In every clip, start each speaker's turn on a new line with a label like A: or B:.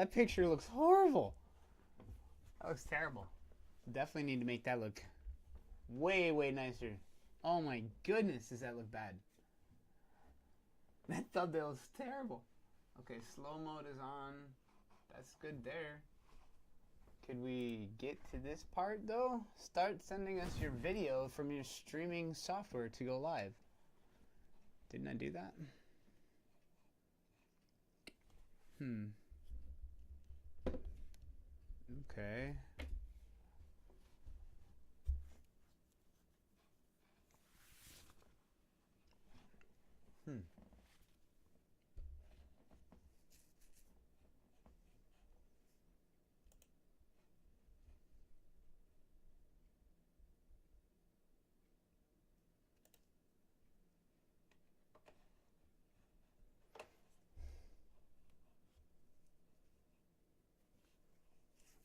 A: that picture looks horrible. That looks terrible. Definitely need to make that look way, way nicer. Oh my goodness, does that look bad? That thumbnail is terrible. Okay, slow mode is on. That's good there. Could we get to this part though? Start sending us your video from your streaming software to go live. Didn't I do that? Okay.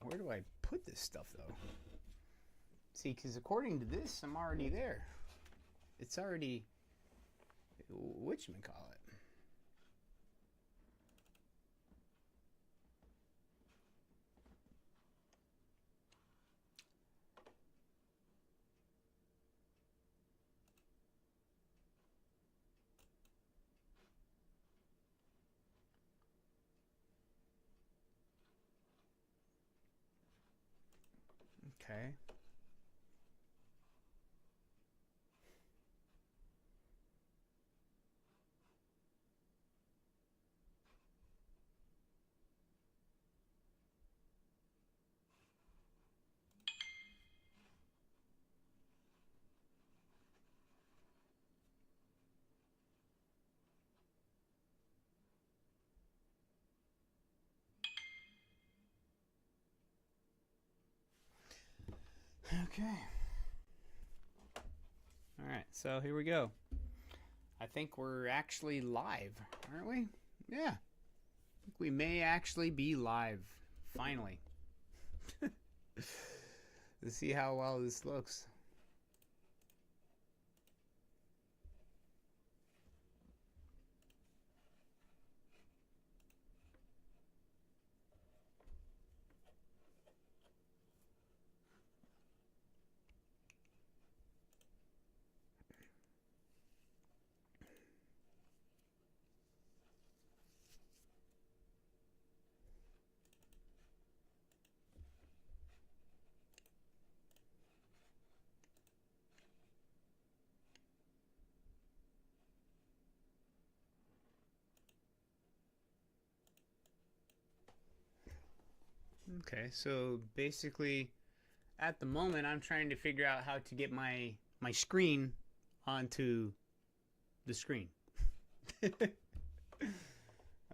A: Where do I put this stuff though? See, because according to this, I'm already there. It's already whatchamacallit. Okay. Okay. Alright, so here we go. I think we're actually live, aren't we? Yeah. I think we may actually be live. Finally. Let's see how well this looks. Okay, so basically at the moment I'm trying to figure out how to get my screen onto the screen.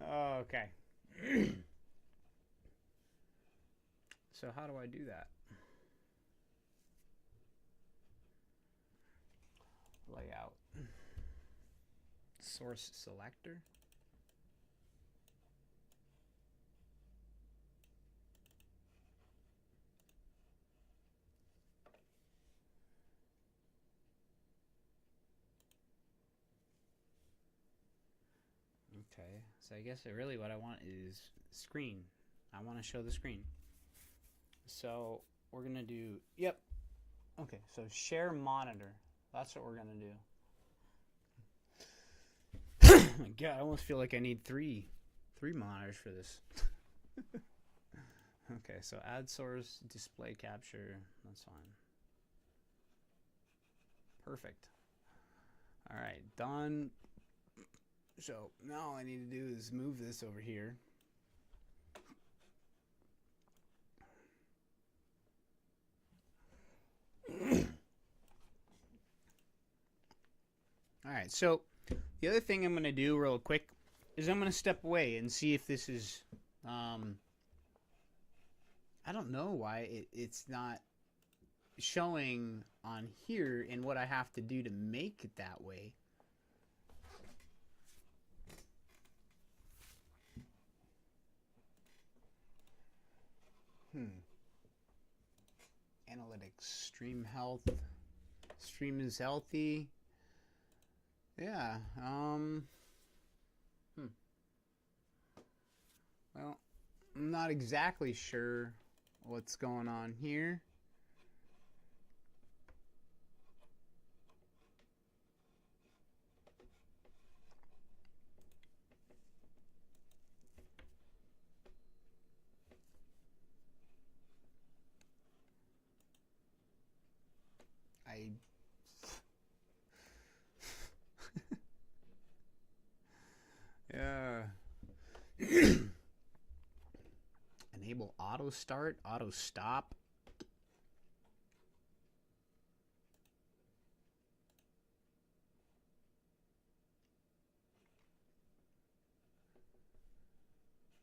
A: Okay. So how do I do that? Layout. Source selector. Okay, so I guess really what I want is screen. I want to show the screen. So we're gonna do, yep. Okay, so share monitor. That's what we're gonna do. Oh my god, I almost feel like I need three monitors for this. Okay, so add source, display capture. That's fine. Perfect. All right, done. So now all I need to do is move this over here. All right, so the other thing I'm going to do real quick is I'm going to step away and see if this is, I don't know why it's not showing on here and what I have to do to make it that way. Analytics, stream health, stream is healthy. Yeah, well, I'm not exactly sure what's going on here. I yeah. Enable auto start, auto stop.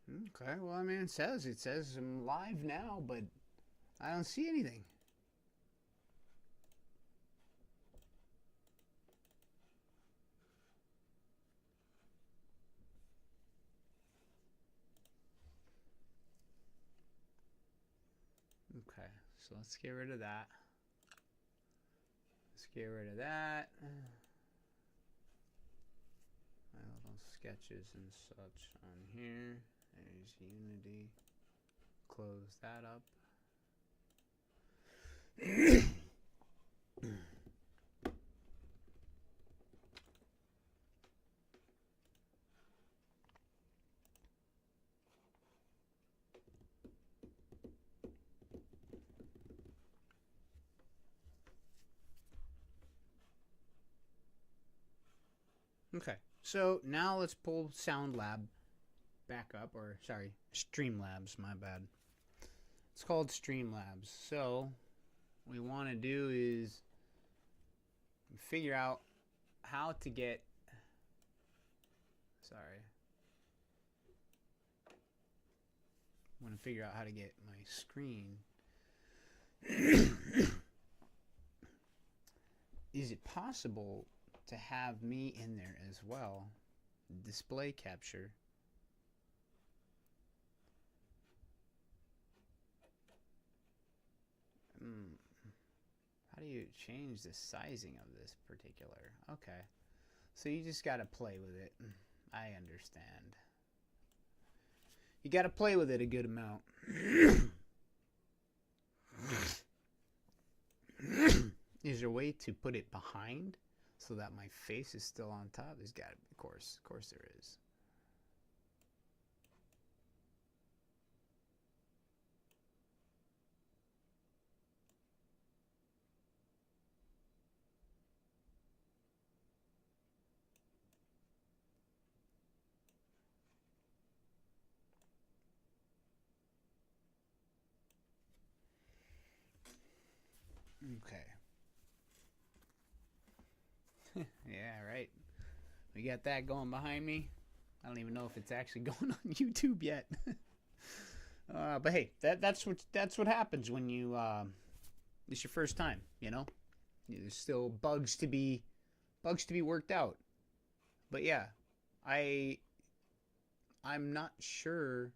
A: Okay, well, I mean, it says I'm live now, but I don't see anything. Okay, so let's get rid of that. Let's get rid of that. My little sketches and such on here. There's Unity. Close that up. Okay, so now let's pull Sound Lab back up, or sorry, Streamlabs, my bad. It's called Streamlabs. So what we want to do is figure out how to get, sorry, I want to figure out how to get my screen. Is it possible to have me in there as well? Display capture. How do you change the sizing of this particular? Okay. So you just got to play with it. I understand. You got to play with it a good amount. Is there a way to put it behind so that my face is still on top? There's got to be, of course there is. Okay. Yeah, right. We got that going behind me. I don't even know if it's actually going on YouTube yet. But hey, that's what happens when you it's your first time, you know? There's still bugs to be worked out. But yeah, I'm not sure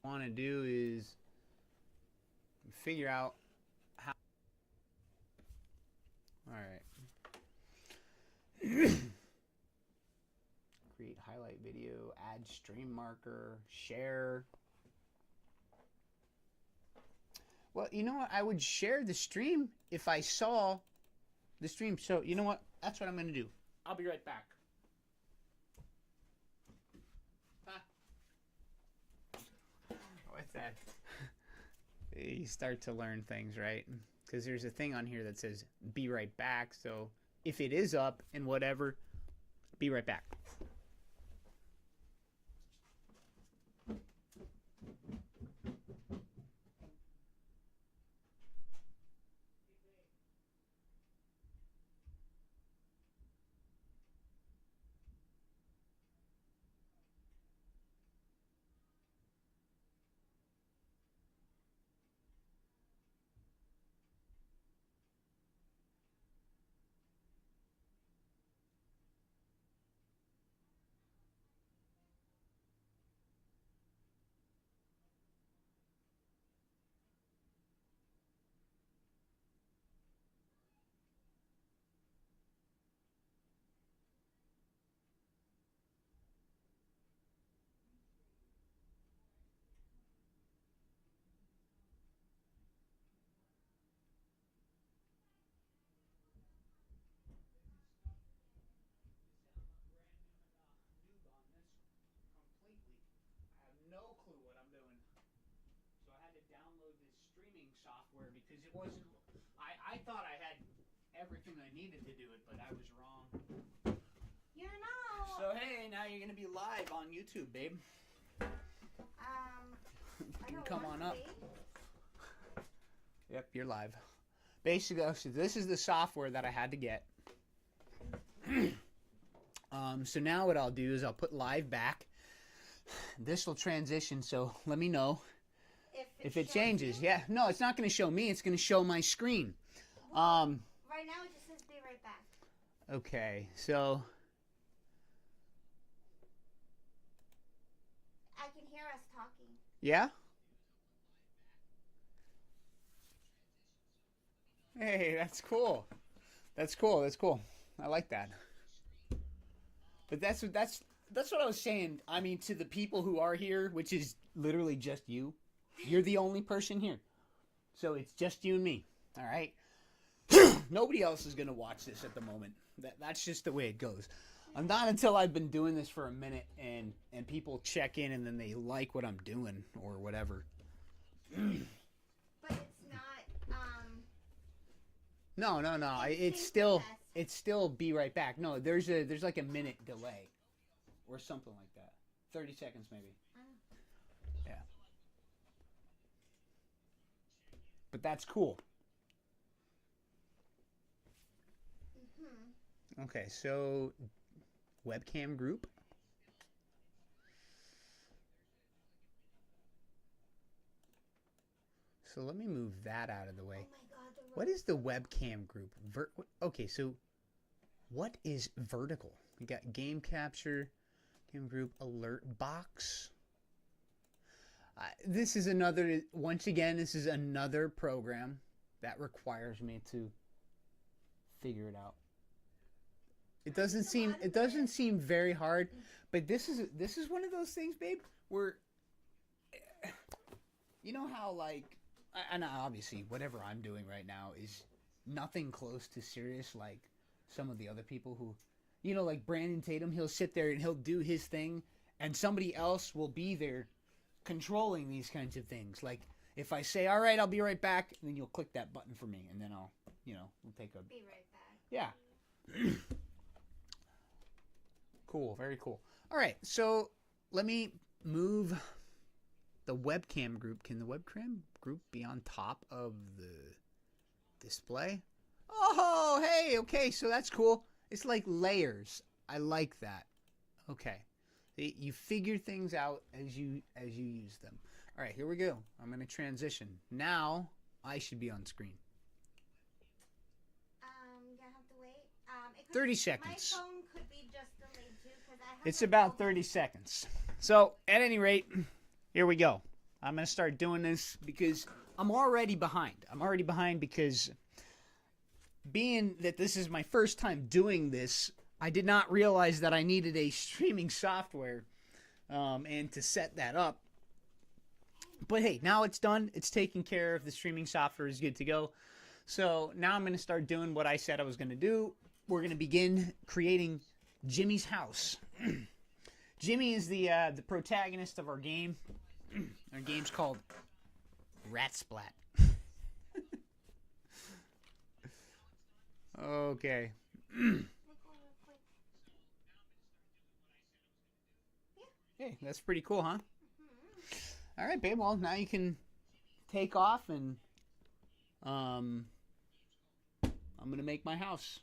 A: what I want to do is figure out how. All right. Create highlight video, add stream marker, share. Well, you know what? I would share the stream if I saw the stream. So, you know what? That's what I'm going to do. I'll be right back. What's that? You start to learn things, right? Because there's a thing on here that says be right back. So if it is up and whatever, be right back. software because it wasn't. I thought I had everything I needed to do it, but I was wrong.
B: You know.
A: So hey, now you're gonna be live on YouTube, babe. You can come on up. Yep, you're live. Basically, this is the software that I had to get. So now what I'll do is I'll put live back. This will transition, so let me know if it changes.
B: You?
A: Yeah, no, it's not going to show me. It's going to show my screen.
B: Well, right now it just says be right back.
A: Okay, so
B: I can hear us talking.
A: yeah. Hey, that's cool. That's cool. That's cool. I like that. But that's what I was saying. I mean, to the people who are here, which is literally just you. You're the only person here. So it's just you and me. All right? Nobody else is going to watch this at the moment. That's just the way it goes. Not until I've been doing this for a minute and people check in and then they like what I'm doing or whatever.
B: But it's not
A: No. It's still be right back. No, there's like a minute delay or something like that. 30 seconds maybe. Yeah. But that's cool. Okay, so webcam group. So let me move that out of the way.
B: Oh my God,
A: What is the webcam group? Okay, so what is vertical? We got game capture, game group, alert box. This is another, once again, this is another program that requires me to figure it out. It doesn't seem very hard, but this is one of those things, babe, where you know how like, and obviously whatever I'm doing right now is nothing close to serious like some of the other people who, you know, like Brandon Tatum, he'll sit there and he'll do his thing and somebody else will be there controlling these kinds of things. Like if I say, all right, I'll be right back, and then you'll click that button for me and then I'll, you know, we'll take a...
B: Be right back.
A: Yeah. Cool, very cool. All right, so let me move the webcam group. Can the webcam group be on top of the display? Oh, hey, okay, so that's cool. It's like layers. I like that. Okay. You figure things out as you use them. All right, here we go. I'm going to transition. Now, I should be on screen.
B: You have to wait.
A: 30 seconds.
B: My phone could be just delayed too because I have.
A: It's about 30 seconds. So, at any rate, here we go. I'm going to start doing this because I'm already behind. I'm already behind because being that this is my first time doing this, I did not realize that I needed a streaming software and to set that up. But hey, now it's done. It's taken care of. The streaming software is good to go. So now I'm going to start doing what I said I was going to do. We're going to begin creating Jimmy's house. Jimmy is the protagonist of our game. Our game's called Rat Splat. Okay. Hey, that's pretty cool, huh? All right, babe. Well, now you can take off, and I'm gonna make my house.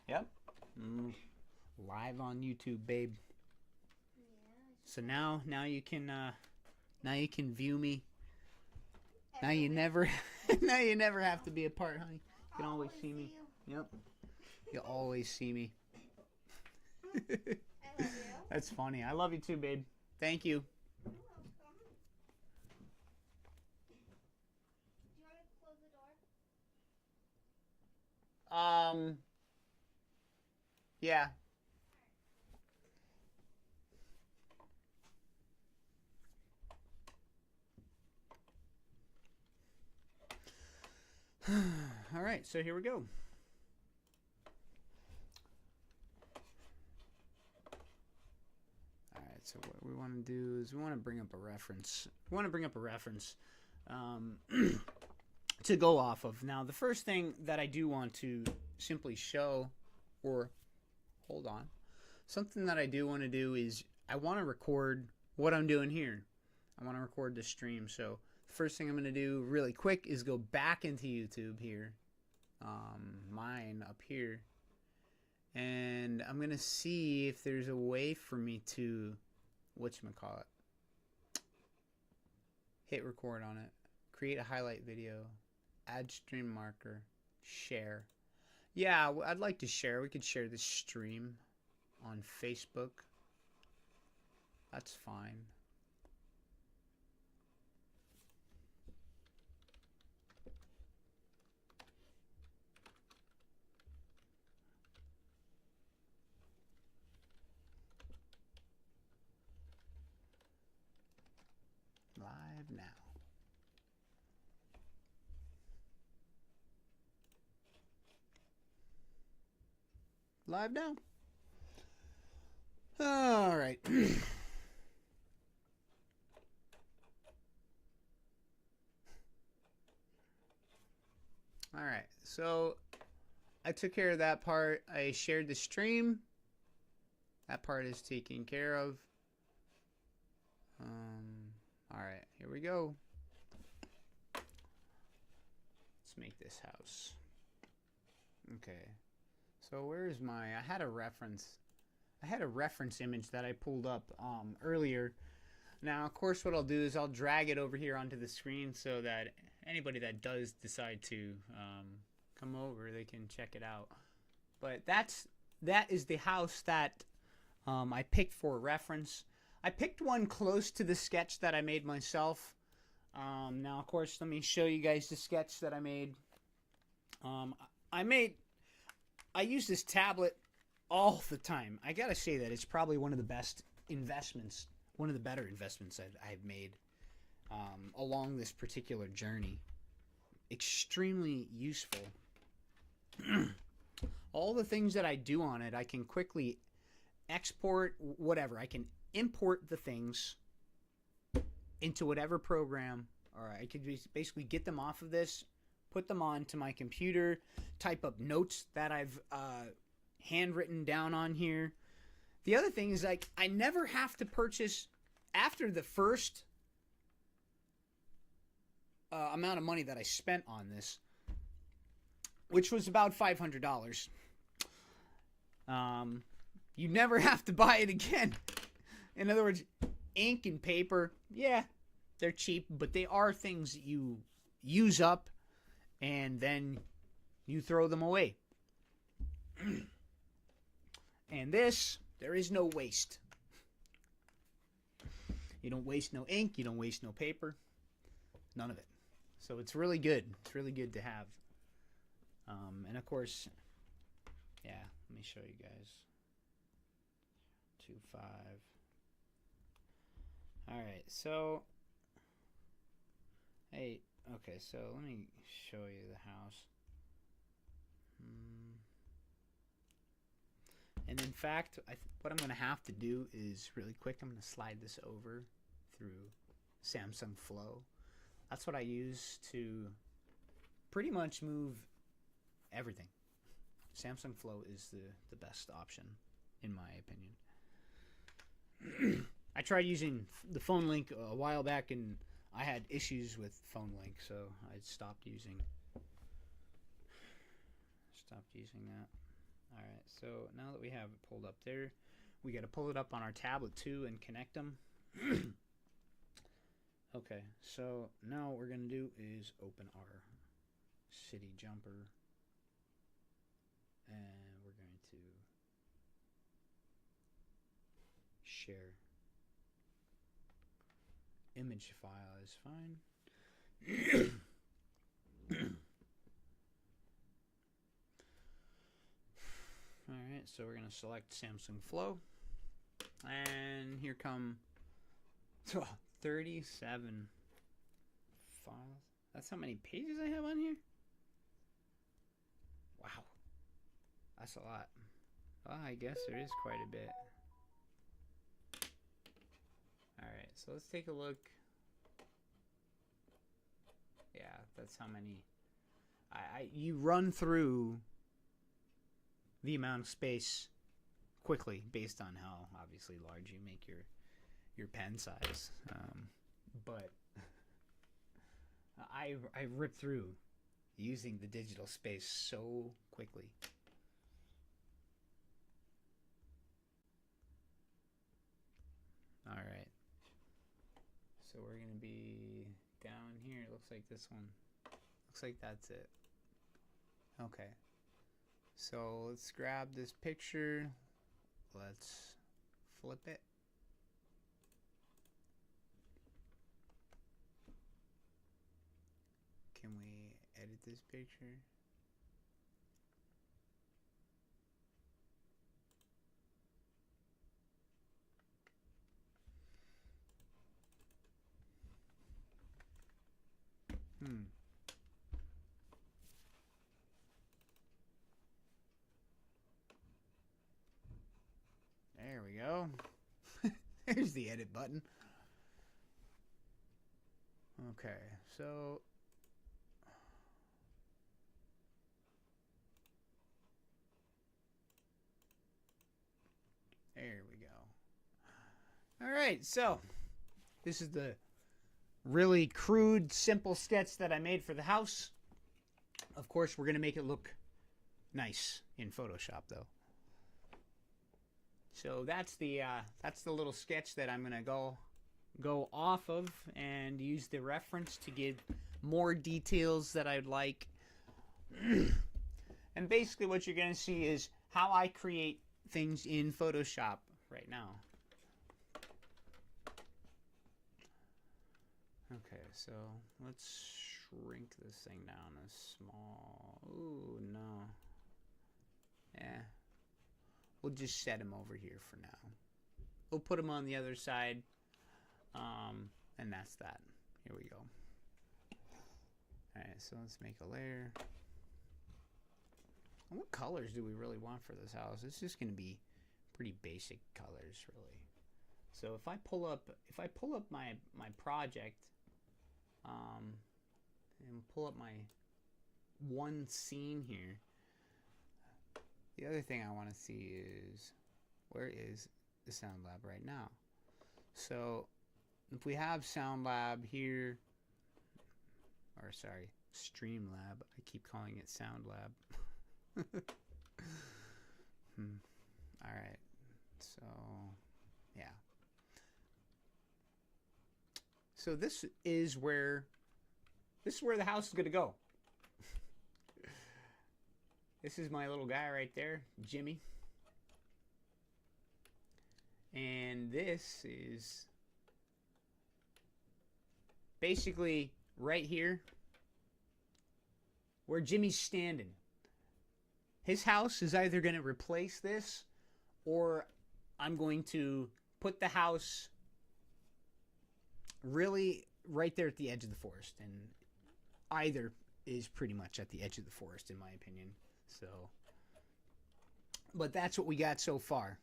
A: Yep. Live on YouTube, babe. So now you can view me. Now you never have to be apart, honey. You can always see me. Yep. You'll always see me.
B: I love you.
A: That's funny. I love you too, babe. Thank you.
B: You're welcome. Do you want to close the door?
A: Yeah. All right, so here we go. All right, so what we want to do is we want to bring up a reference. We want to bring up a reference um, to go off of. Now, the first thing that I do want to simply show, or hold on, something that I do want to do is I want to record what I'm doing here. I want to record the stream. So the first thing I'm going to do really quick is go back into YouTube here, mine up here, and I'm going to see if there's a way for me to, whatchamacallit, hit record on it, create a highlight video, add stream marker, share. Yeah, I'd like to share. We could share this stream on Facebook. That's fine. Live now. Live now. All right. All right. So I took care of that part. I shared the stream. That part is taken care of. All right. Here we go. Let's make this house. Okay. So where's my, I had a reference image that I pulled up earlier. Now, of course, what I'll do is I'll drag it over here onto the screen so that anybody that does decide to come over, they can check it out. But that is the house that I picked for reference. I picked one close to the sketch that I made myself. Now, of course, let me show you guys the sketch that I made. I use this tablet all the time. I gotta say that it's probably one of the best investments, one of the better investments I've made along this particular journey. Extremely useful. All the things that I do on it, I can quickly export, whatever. I can import the things into whatever program, or I could basically get them off of this, put them onto my computer, type up notes that I've handwritten down on here. The other thing is, like, I never have to purchase after the first amount of money that I spent on this, which was about $500. You never have to buy it again. In other words, ink and paper, yeah, they're cheap, but they are things that you use up and then you throw them away. And this, there is no waste. You don't waste no ink, you don't waste no paper, none of it. So it's really good. It's really good to have. And of course, yeah, let me show you guys. 2.5. Alright, so, hey, okay, so let me show you the house. And in fact, what I'm going to have to do is really quick, I'm going to slide this over through Samsung Flow. That's what I use to pretty much move everything. Samsung Flow is the best option, in my opinion. I tried using the Phone Link a while back, and I had issues with Phone Link, so I stopped using that. Alright, so now that we have it pulled up there, we got to pull it up on our tablet too and connect them. Okay, so now what we're going to do is open our City Jumper, and we're going to share. Image file is fine. Alright, so we're going to select Samsung Flow, and here come 37 files. That's how many pages I have on here? Wow. That's a lot. Well, I guess there is quite a bit. Alright, so let's take a look. Yeah, that's how many. You run through the amount of space quickly based on how obviously large you make your pen size. But I rip through using the digital space so quickly. All right. So we're going to be down here. It looks like this one. Looks like that's it. Okay. So let's grab this picture. Let's flip it. Can we edit this picture? There we go. There's the edit button. Okay, so there we go. All right, so this is the really crude, simple sketch that I made for the house. Of course, we're going to make it look nice in Photoshop, though. So that's the little sketch that I'm going to go off of and use the reference to give more details that I'd like. And basically what you're going to see is how I create things in Photoshop right now. Okay, so let's shrink this thing down as small. Ooh, no. Yeah. We'll just set him over here for now. We'll put him on the other side. And that's that. Here we go. Alright, so let's make a layer. And what colors do we really want for this house? It's just going to be pretty basic colors, really. So if I pull up my project, and pull up my one scene here. The other thing I want to see is, where is the Sound Lab right now? So if we have Sound Lab here, or sorry, Streamlab. I keep calling it Sound Lab. All right. So yeah. So this is where the house is going to go. This is my little guy right there, Jimmy. And this is basically right here where Jimmy's standing. His house is either going to replace this, or I'm going to put the house really right there at the edge of the forest. And either is pretty much at the edge of the forest, in my opinion. So, but that's what we got so far.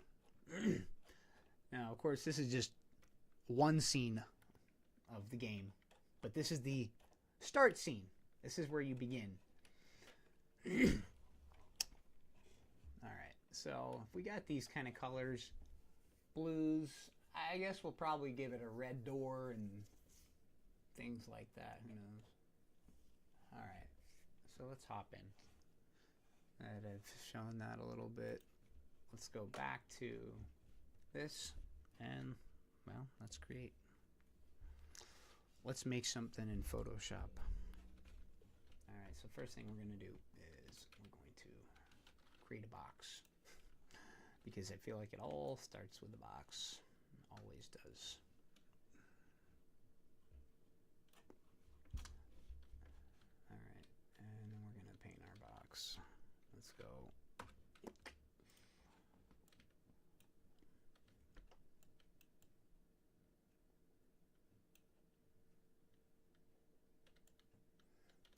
A: Now, of course, this is just one scene of the game, but this is the start scene. This is where you begin. All right, so if we got these kind of colors, blues, I guess we'll probably give it a red door and things like that. Who knows? All right, so let's hop in. I've shown that a little bit. Let's go back to this and, well, let's create. Let's make something in Photoshop. All right, so first thing we're going to do is we're going to create a box, because I feel like it all starts with a box. It always does. All right, and then we're going to paint our box. Let's go.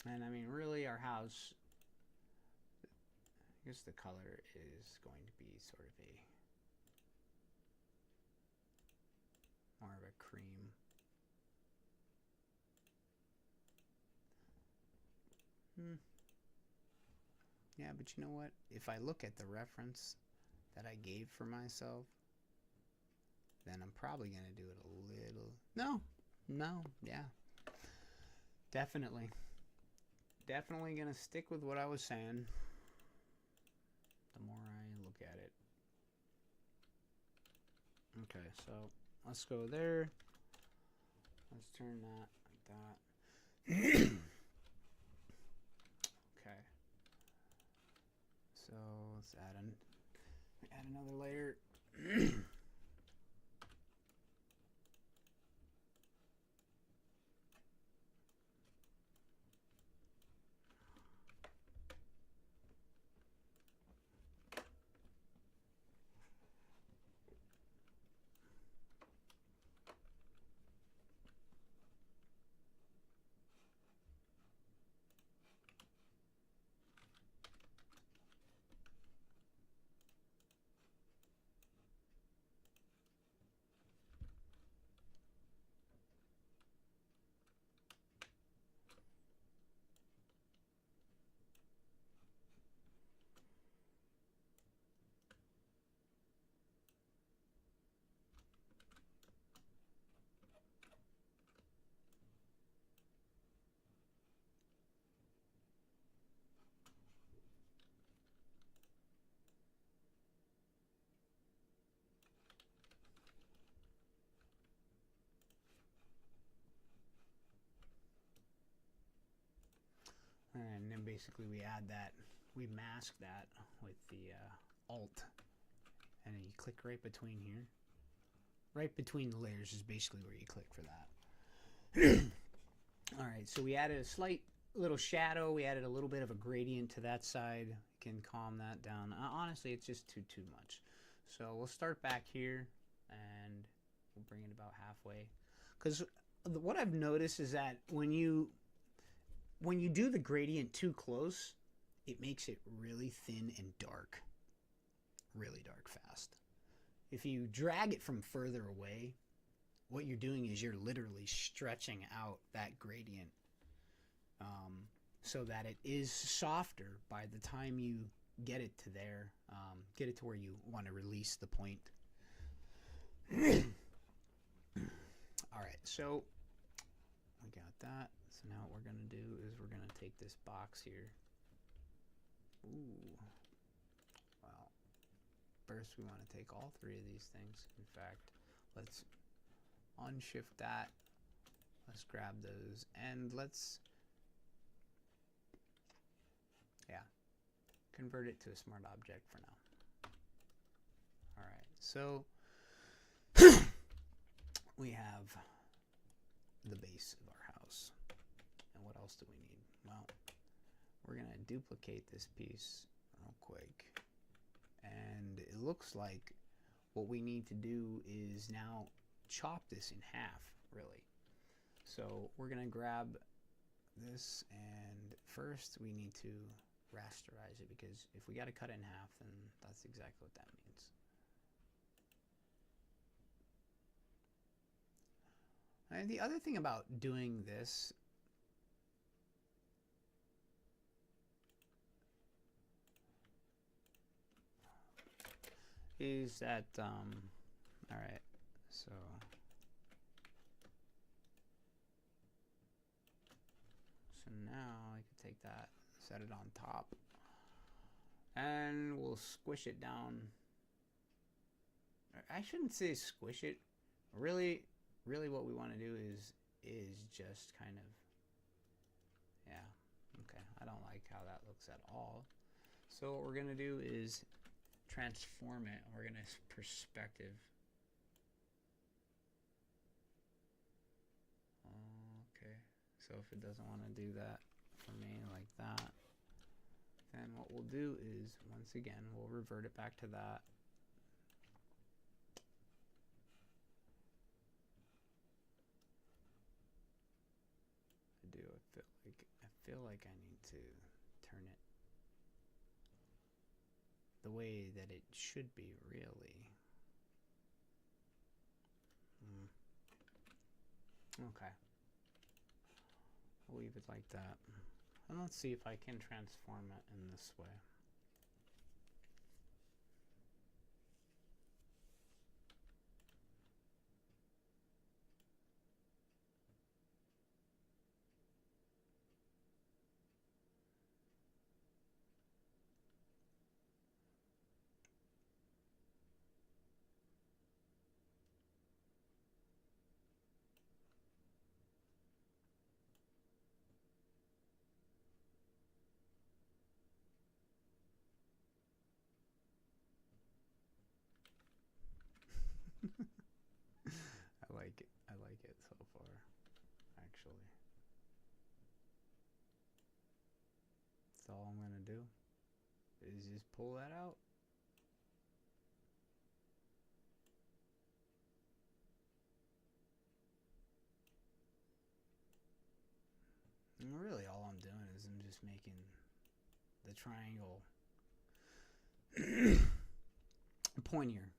A: And I mean, really, our house, I guess the color is going to be sort of a more of a cream. Yeah, but you know what? If I look at the reference that I gave for myself, then I'm probably going to do it a little... No, yeah. Definitely. Definitely going to stick with what I was saying the more I look at it. Okay, so let's go there. Let's turn that like that. Okay. So let's add another layer. And then basically we add that, we mask that with the Alt, and then you click right between here. Right between the layers is basically where you click for that. Alright, so we added a slight little shadow, we added a little bit of a gradient to that side. You can calm that down. Honestly, it's just too much. So we'll start back here, and we'll bring it about halfway. Because what I've noticed is that when you do the gradient too close, it makes it really thin and dark. Really dark fast. If you drag it from further away, what you're doing is you're literally stretching out that gradient so that it is softer by the time you get it to there, get it to where you want to release the point. Alright, so we got that. So now what we're going to do is we're going to take this box here. Ooh. Well, first we want to take all three of these things. In fact, let's unshift that. Let's grab those and let's, convert it to a smart object for now. Alright, so we have the base of our house. And what else do we need? Well, we're going to duplicate this piece real quick. And it looks like what we need to do is now chop this in half, really. So we're going to grab this, and first we need to rasterize it, because if we got to cut it in half, then that's exactly what that means. And the other thing about doing this is that, alright, so now I can take that, set it on top, and we'll squish it down. I shouldn't say squish it. Really what we want to do is just kind of, okay, I don't like how that looks at all. So what we're going to do is transform it. We're going to perspective. Okay, so if it doesn't want to do that for me like that, then what we'll do is, once again, we'll revert it back to that. I feel like I need to turn it the way that it should be, really. Okay. We'll leave it like that. And let's see if I can transform it in this way. I like it so far, actually. That's all I'm gonna do is just pull that out. And really all I'm doing is I'm just making the triangle pointier.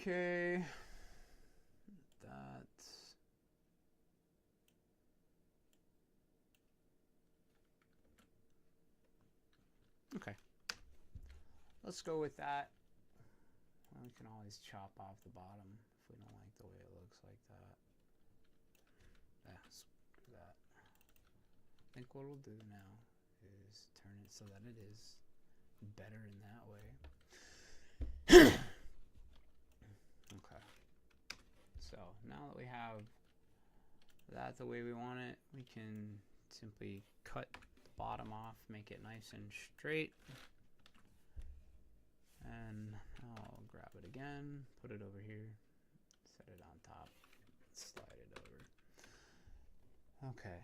A: Okay, that's okay. Let's go with that. Well, we can always chop off the bottom if we don't like the way it looks like that. Yeah, screw that. I think what we'll do now is turn it so that it is better in that way. Okay. So now that we have that the way we want it, we can simply cut the bottom off, make it nice and straight. And I'll grab it again, put it over here, set it on top, slide it over. Okay,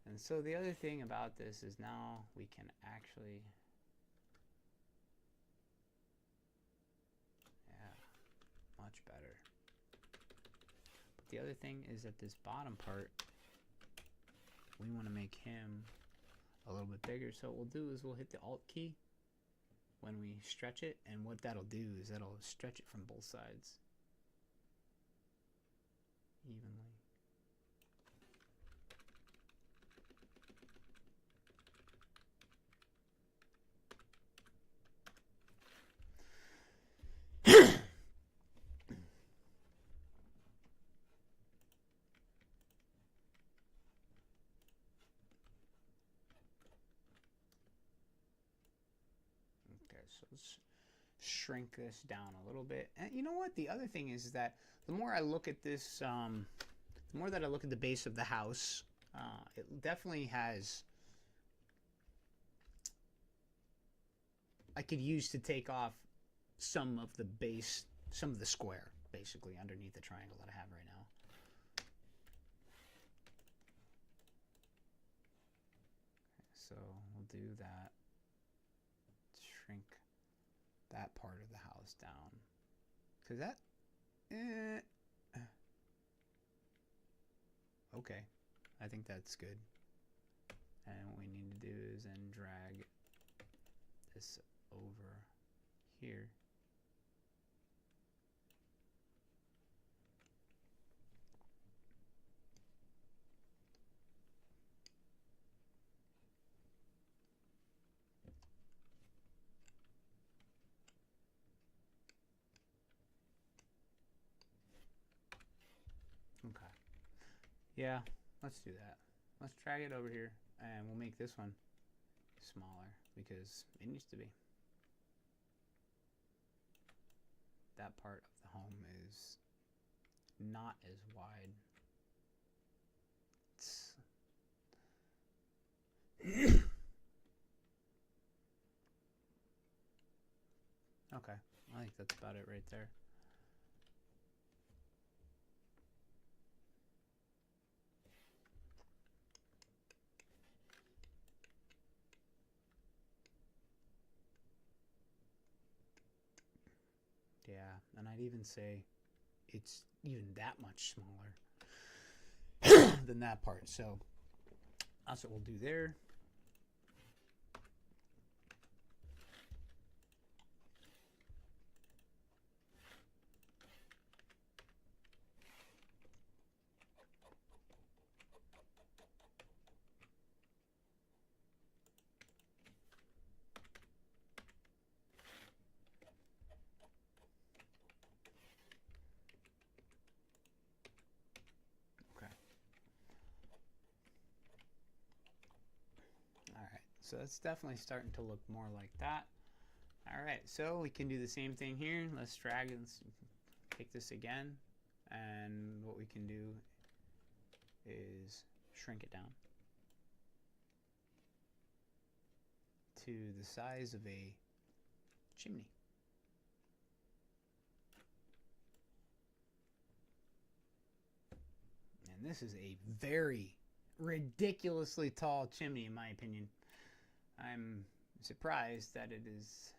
A: and so the other thing about this is now we can actually, yeah, much better. But the other thing is that this bottom part, we want to make him a little bit bigger. So what we'll do is we'll hit the Alt key when we stretch it, and what that'll do is that'll stretch it from both sides evenly. Okay, so let's shrink this down a little bit. And you know what? The other thing is that the more I look at this, the more that I look at the base of the house, it definitely has. I could use to take off some of the base, some of the square, basically underneath the triangle that I have right now. Okay, so we'll do that. Shrink that part of the house down, because that okay, I think that's good. And what we need to do is then drag this over here. Okay. Yeah, let's do that. Let's drag it over here, and we'll make this one smaller because it needs to be. That part of the home is not as wide. Okay, I think that's about it right there. Yeah, and I'd even say it's even that much smaller than that part. So That's what we'll do there. So that's definitely starting to look more like that. All right, so we can do the same thing here. Let's drag and take this again. And what we can do is shrink it down to the size of a chimney. And this is a very ridiculously tall chimney in my opinion. I'm surprised that it is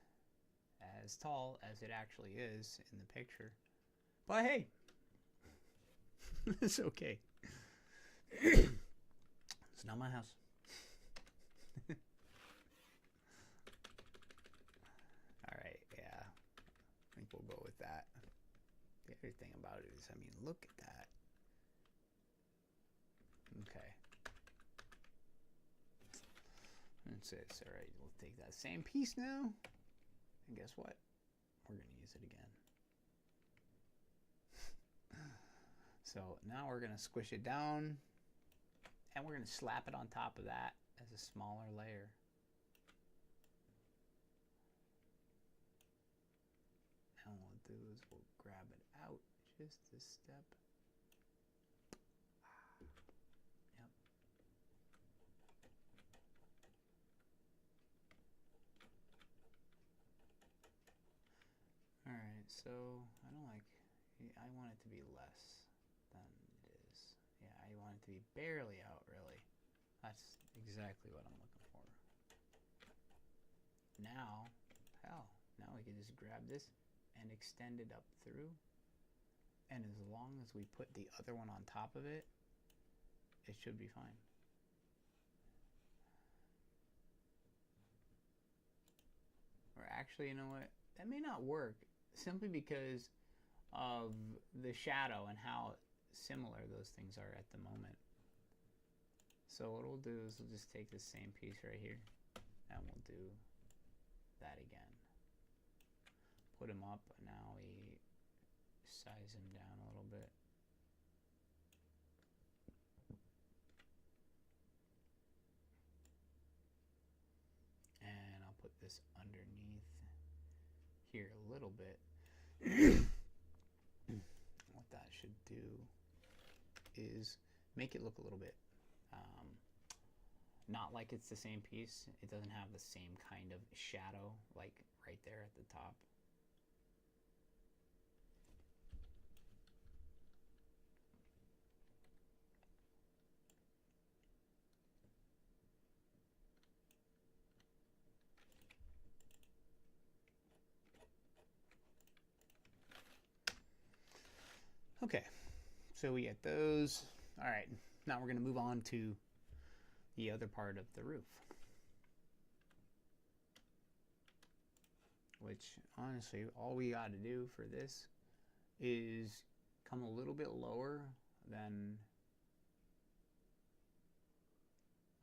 A: as tall as it actually is in the picture. But hey, it's okay. It's not my house. Alright, yeah. I think we'll go with that. The other thing about it is, I mean, look at that. Okay. That's it. Alright, we'll take that same piece now. And guess what? We're going to use it again. So now we're going to squish it down. And we're going to slap it on top of that as a smaller layer. And what we'll do is we'll grab it out just a step. Yep. Alright, so I don't like, I want it to be less than it is. Yeah, I want it to be barely out, really. That's exactly what I'm looking for. Now, hell, now we can just grab this and extend it up through. And as long as we put the other one on top of it, it should be fine. Or actually, you know what? That may not work simply because of the shadow and how similar those things are at the moment. So what we'll do is we'll just take this same piece right here and we'll do that again. Put him up, and now we size him down a little bit. And I'll put this underneath here a little bit. What that should do is make it look a little bit not like it's the same piece. It doesn't have the same kind of shadow like right there at the top. Okay, so we get those. All right, now we're going to move on to the other part of the roof, which honestly all we got to do for this is come a little bit lower than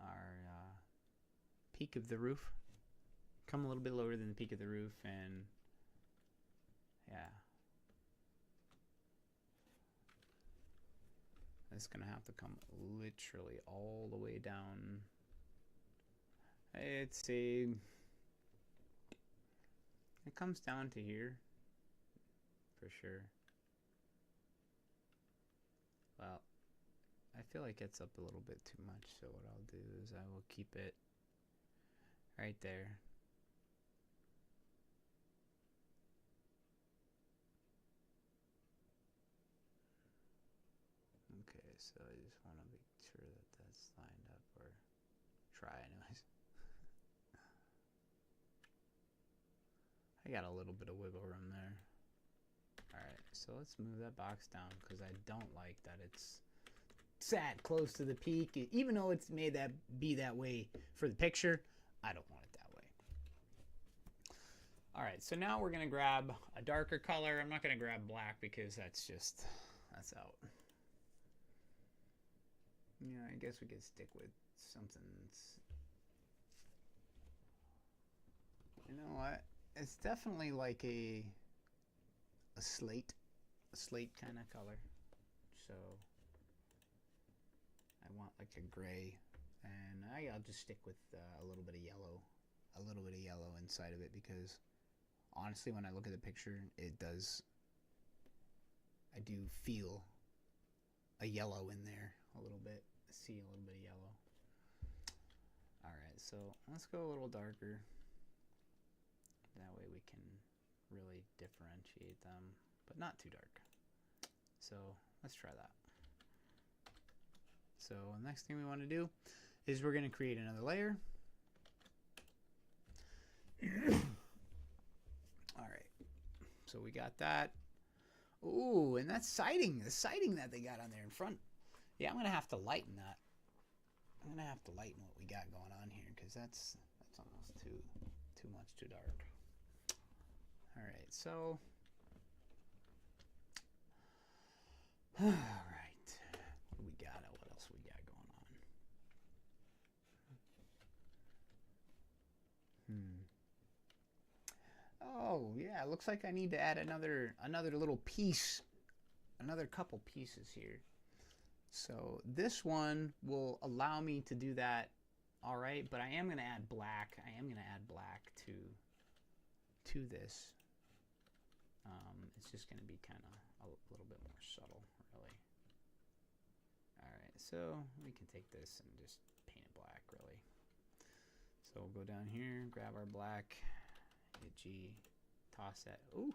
A: our peak of the roof. Come a little bit lower than the peak of the roof, and yeah, it's gonna have to come literally all the way down. It comes down to here for sure. Well, I feel like it's up a little bit too much, so what I'll do is I will keep it right there. Okay, so I just want to make sure that that's lined up, or try anyways. I got a little bit of wiggle room there. Alright, so let's move that box down because I don't like that it's sat close to the peak, even though it's made that be that way for the picture. I don't want it that way. All right, so now we're gonna grab a darker color. I'm not gonna grab black because that's out. Yeah, I guess we could stick with something that's, you know what? It's definitely like a slate kind of color. So I want like a gray, and I'll just stick with a little bit of yellow inside of it, because honestly, when I look at the picture, I do feel a yellow in there a little bit. I see a little bit of yellow. All right, so let's go a little darker. That way we can really differentiate them, but not too dark. So let's try that. So the next thing we want to do is we're going to create another layer. All right, so we got that. Ooh, and that's siding, the siding that they got on there in front. Yeah, I'm going to have to lighten that. I'm going to have to lighten what we got going on here, because that's almost too much too dark. All right, so all right, what do we got? What else we got going on? Oh yeah, it looks like I need to add another little piece, another couple pieces here. So this one will allow me to do that. All right, but I am going to add black. I am going to add black to this. It's just going to be kind of a little bit more subtle, really. All right, so we can take this and just paint it black, really. So we'll go down here, grab our black, hit G, toss that. Ooh,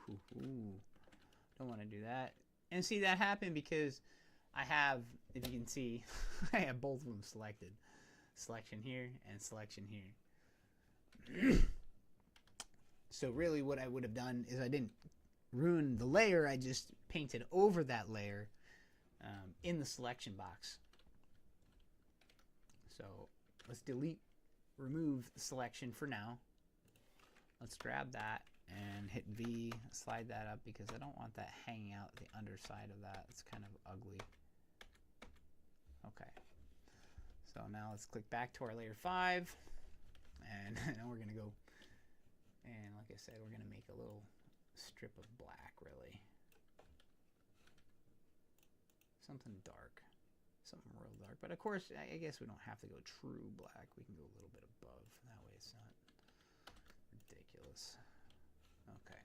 A: don't want to do that. And see, that happened because I have, if you can see, I have both of them selected. Selection here and selection here. So really what I would have done is I didn't ruin the layer, I just painted over that layer in the selection box. So let's remove the selection for now. Let's grab that and hit V, slide that up, because I don't want that hanging out the underside of that. It's kind of ugly. Okay. So now let's click back to our layer 5, and now we're going to go, and like I said, we're going to make a little strip of black, really. Something dark. Something real dark. But of course, I guess we don't have to go true black. We can go a little bit above. That way it's not ridiculous. Okay.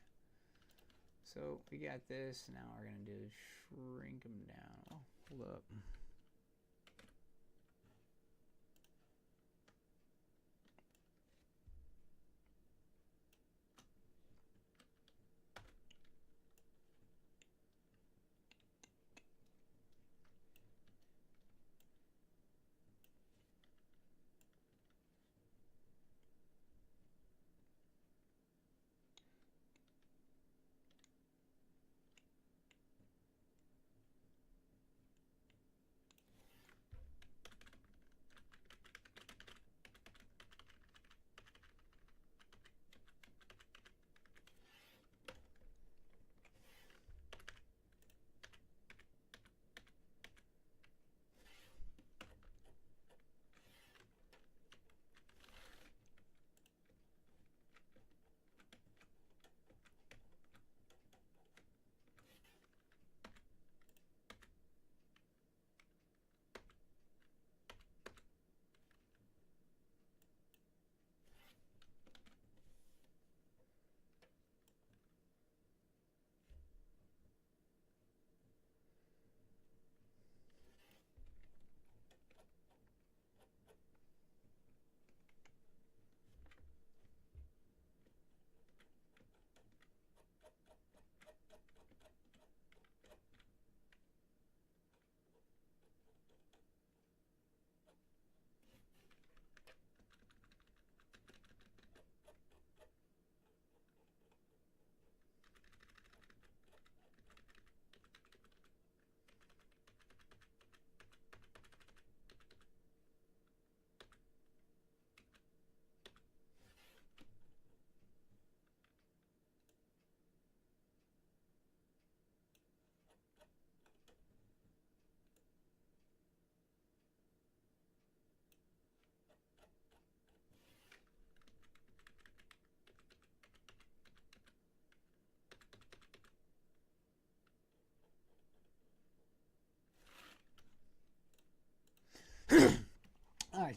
A: So we got this. Now we're going to do is shrink them down. Oh, hold up.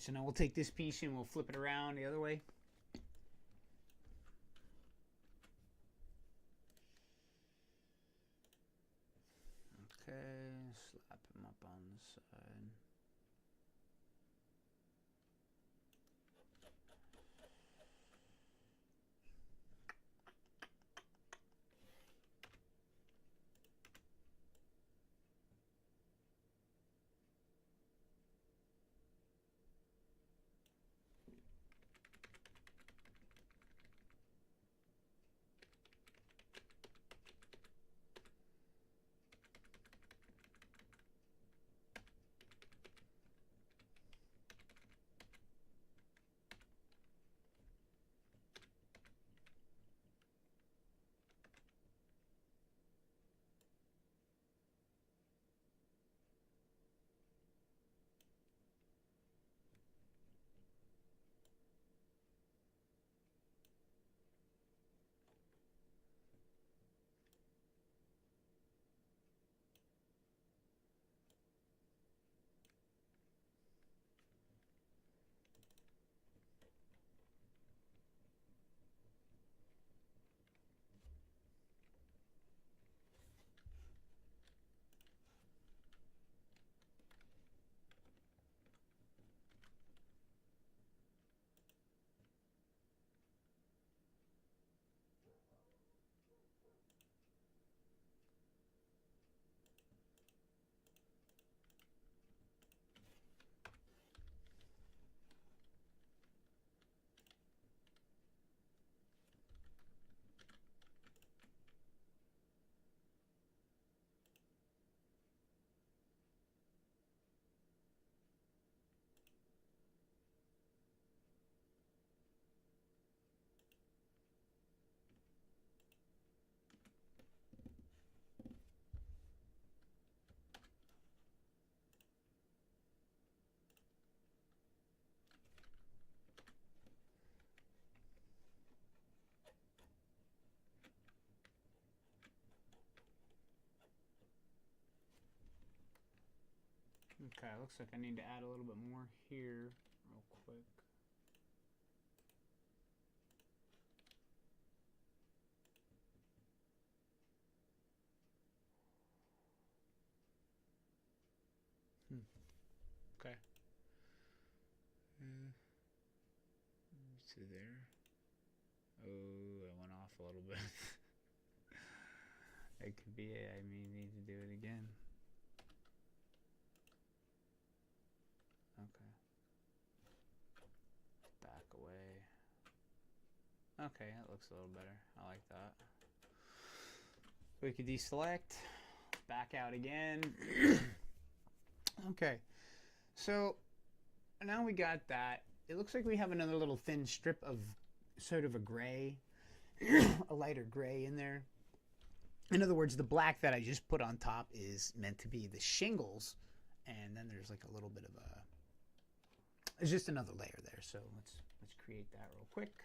A: so now we'll take this piece and we'll flip it around the other way. Okay, slap him up on the side. Okay, looks like I need to add a little bit more here real quick. Okay. To there. Oh, I went off a little bit. It could be it. I may need to do it again. Okay. Back away. Okay, that looks a little better. I like that. We could deselect. Back out again. Okay. So now we got that. It looks like we have another little thin strip of sort of a gray, a lighter gray in there. In other words, the black that I just put on top is meant to be the shingles, and then there's like a little bit of a, it's just another layer there. So let's create that real quick.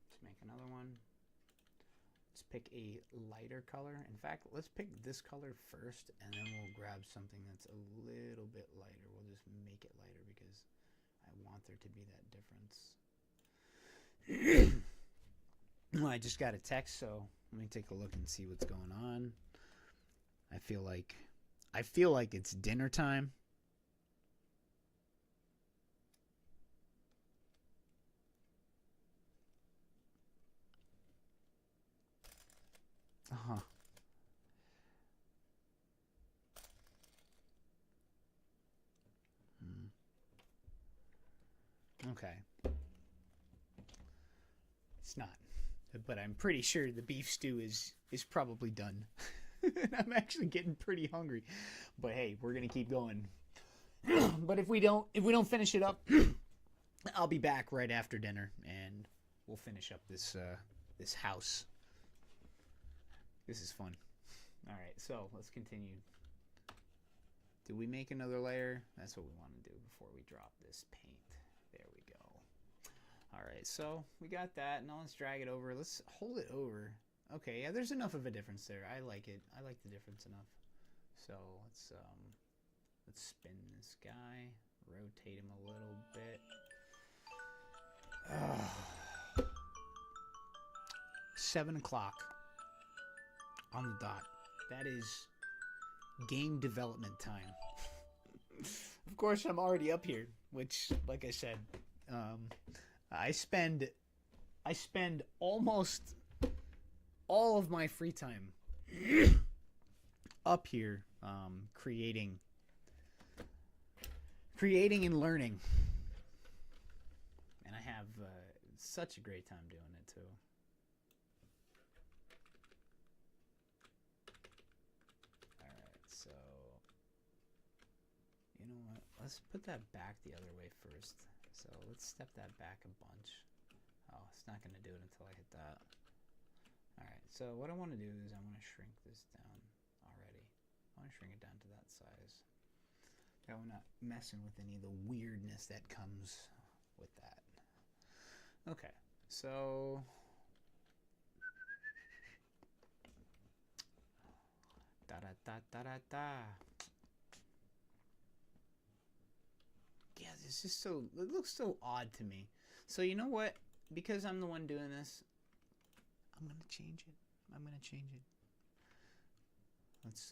A: Let's make another one. Let's pick a lighter color. In fact, let's pick this color first, and then we'll grab something that's a little bit lighter. We'll just make it lighter because I want there to be that difference. Well, I just got a text, so let me take a look and see what's going on. I feel like it's dinner time. Uh-huh. Okay. It's not. But I'm pretty sure the beef stew is probably done. I'm actually getting pretty hungry. But hey, we're going to keep going. But if we don't finish it up, I'll be back right after dinner and we'll finish up this house. This is fun. All right, so let's continue. Do we make another layer? That's what we want to do before we drop this paint. There we go. All right, so we got that. Now let's drag it over. Let's hold it over. Okay, yeah, there's enough of a difference there. I like it. I like the difference enough. So let's spin this guy rotate him a little bit. 7 o'clock on the dot. That is game development time. Of course, I'm already up here, which, like I said, I spend almost all of my free time up here, creating and learning, and I have such a great time doing it too. Alright, so you know what, let's put that back the other way first. So let's step that back a bunch. Oh, it's not going to do it until I hit that. Alright, so what I want to do is I want to shrink this down already. I want to shrink it down to that size. That we're not messing with any of the weirdness that comes with that. Okay, so da da da da da da. Yeah, this is so, it looks so odd to me. So you know what? Because I'm the one doing this, I'm gonna change it. I'm gonna change it. Let's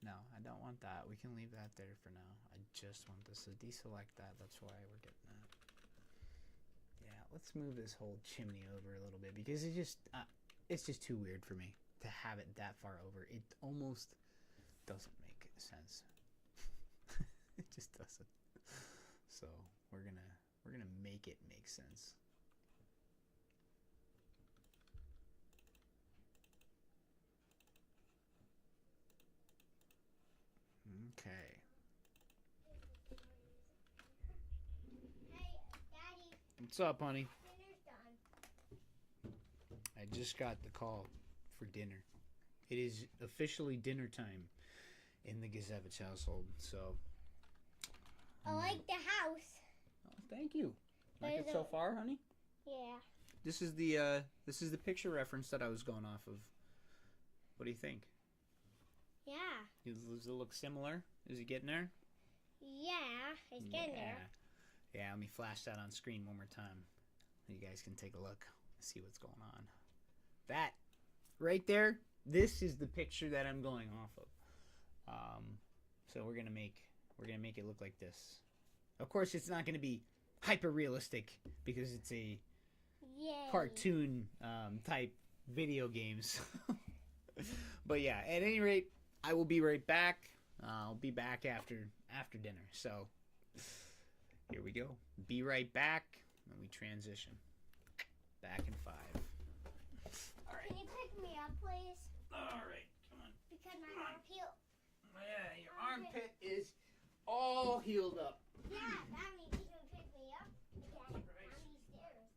A: no, I don't want that. We can leave that there for now. I just want this to deselect that. That's why we're getting that. Yeah, let's move this whole chimney over a little bit because it's just too weird for me to have it that far over. It almost doesn't make sense. It just doesn't. So we're gonna make it make sense. Okay.
B: Hey, Daddy,
A: What's up, honey?
B: dinner's done.
A: I just got the call for dinner. It is officially dinner time in the Gazevich household. So.
B: I like the house.
A: Oh, thank you. Like it so far, honey?
B: Yeah.
A: This is the picture reference that I was going off of. What do you think?
B: Yeah.
A: Does it look similar? Is it getting there?
B: Yeah, it's getting there.
A: Yeah, let me flash that on screen one more time. You guys can take a look, see what's going on. That right there, this is the picture that I'm going off of. So we're gonna make it look like this. Of course, it's not gonna be hyper realistic because it's a
B: Yay.
A: cartoon type video games. But yeah, at any rate, I will be right back. I'll be back after dinner. So here we go. Be right back, and we transition. Back in 5. All right.
B: Can you pick me up, please?
A: All right. Come on.
B: Because my armpit.
A: Yeah, your armpit is all healed up.
B: Yeah, that means you can pick me up again down these stairs.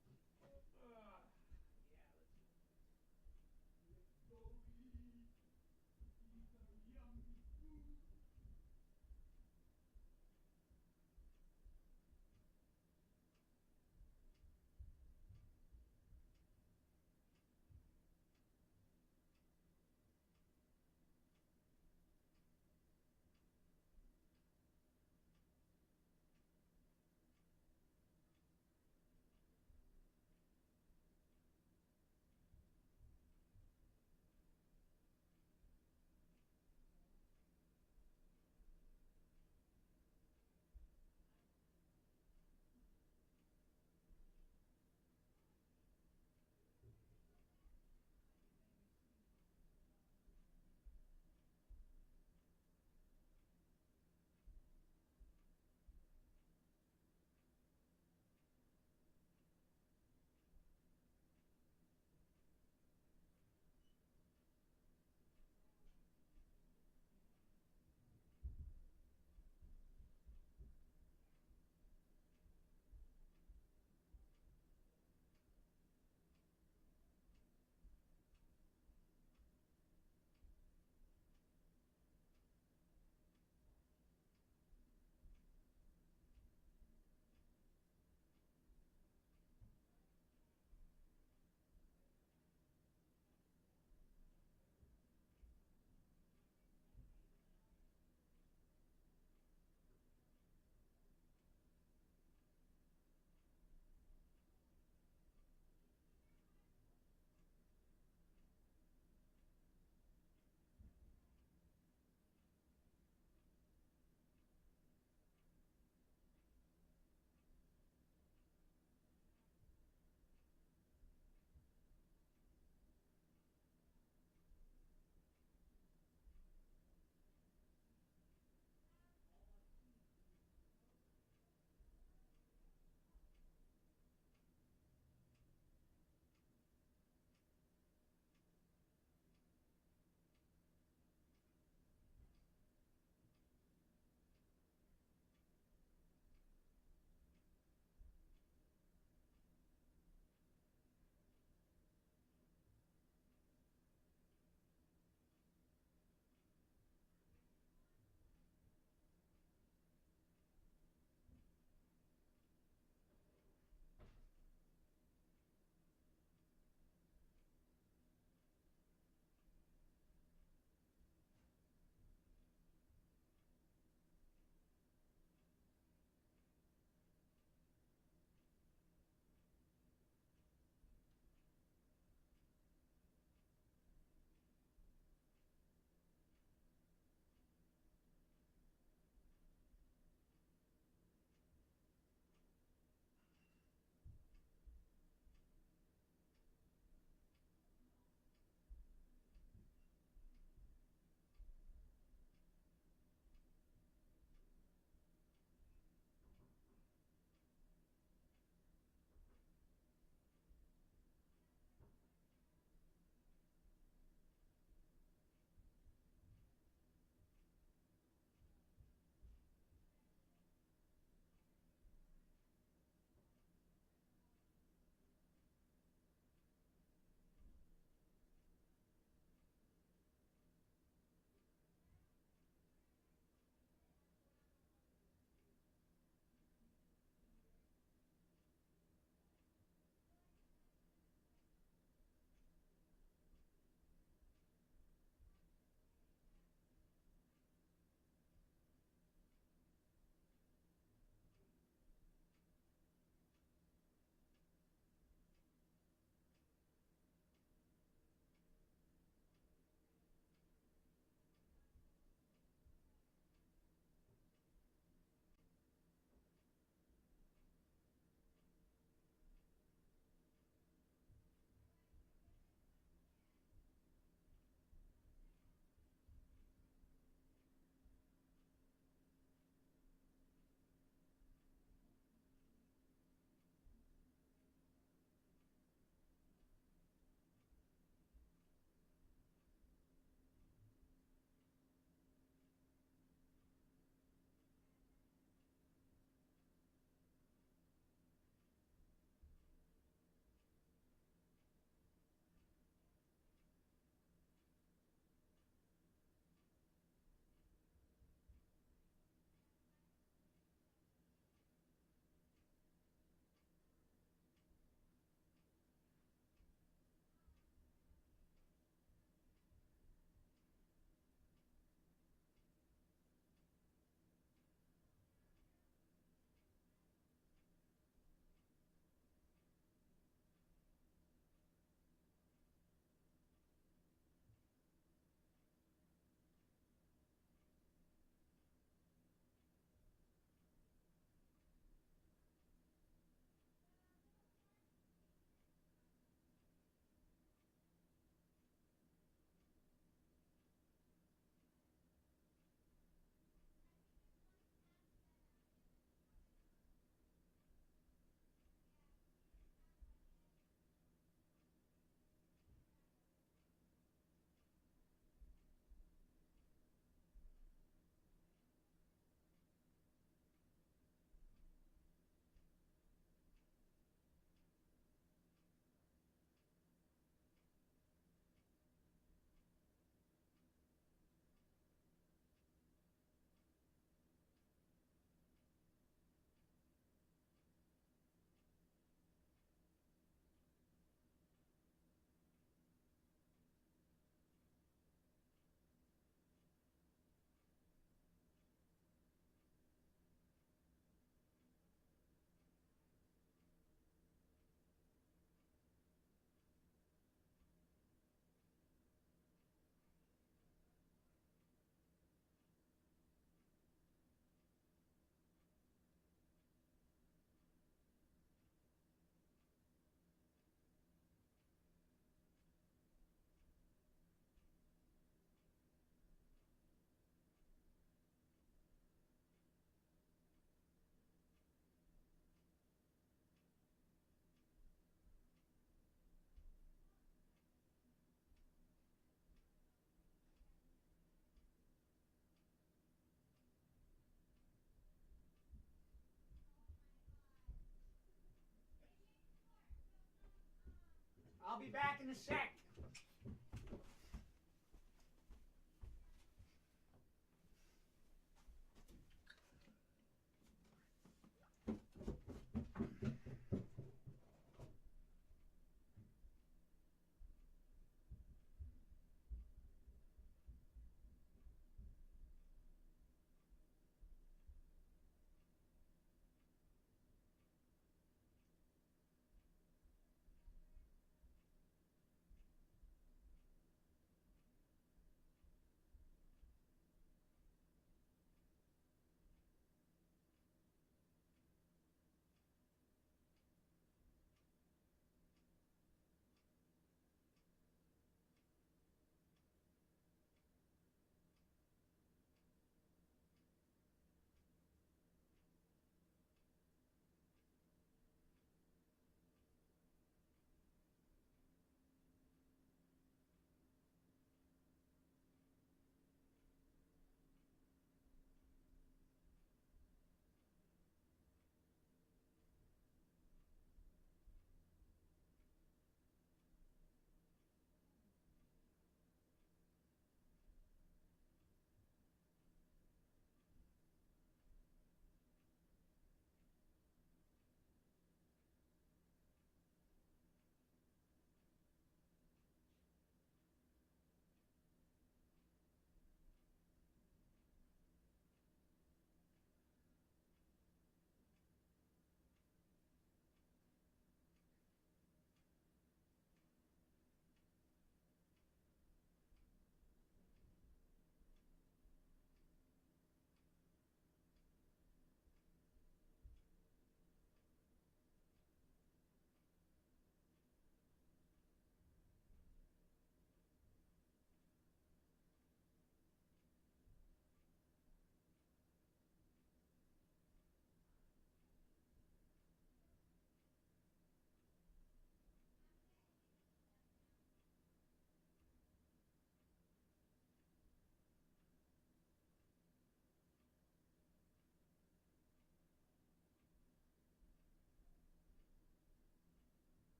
A: I'll be back in a sec.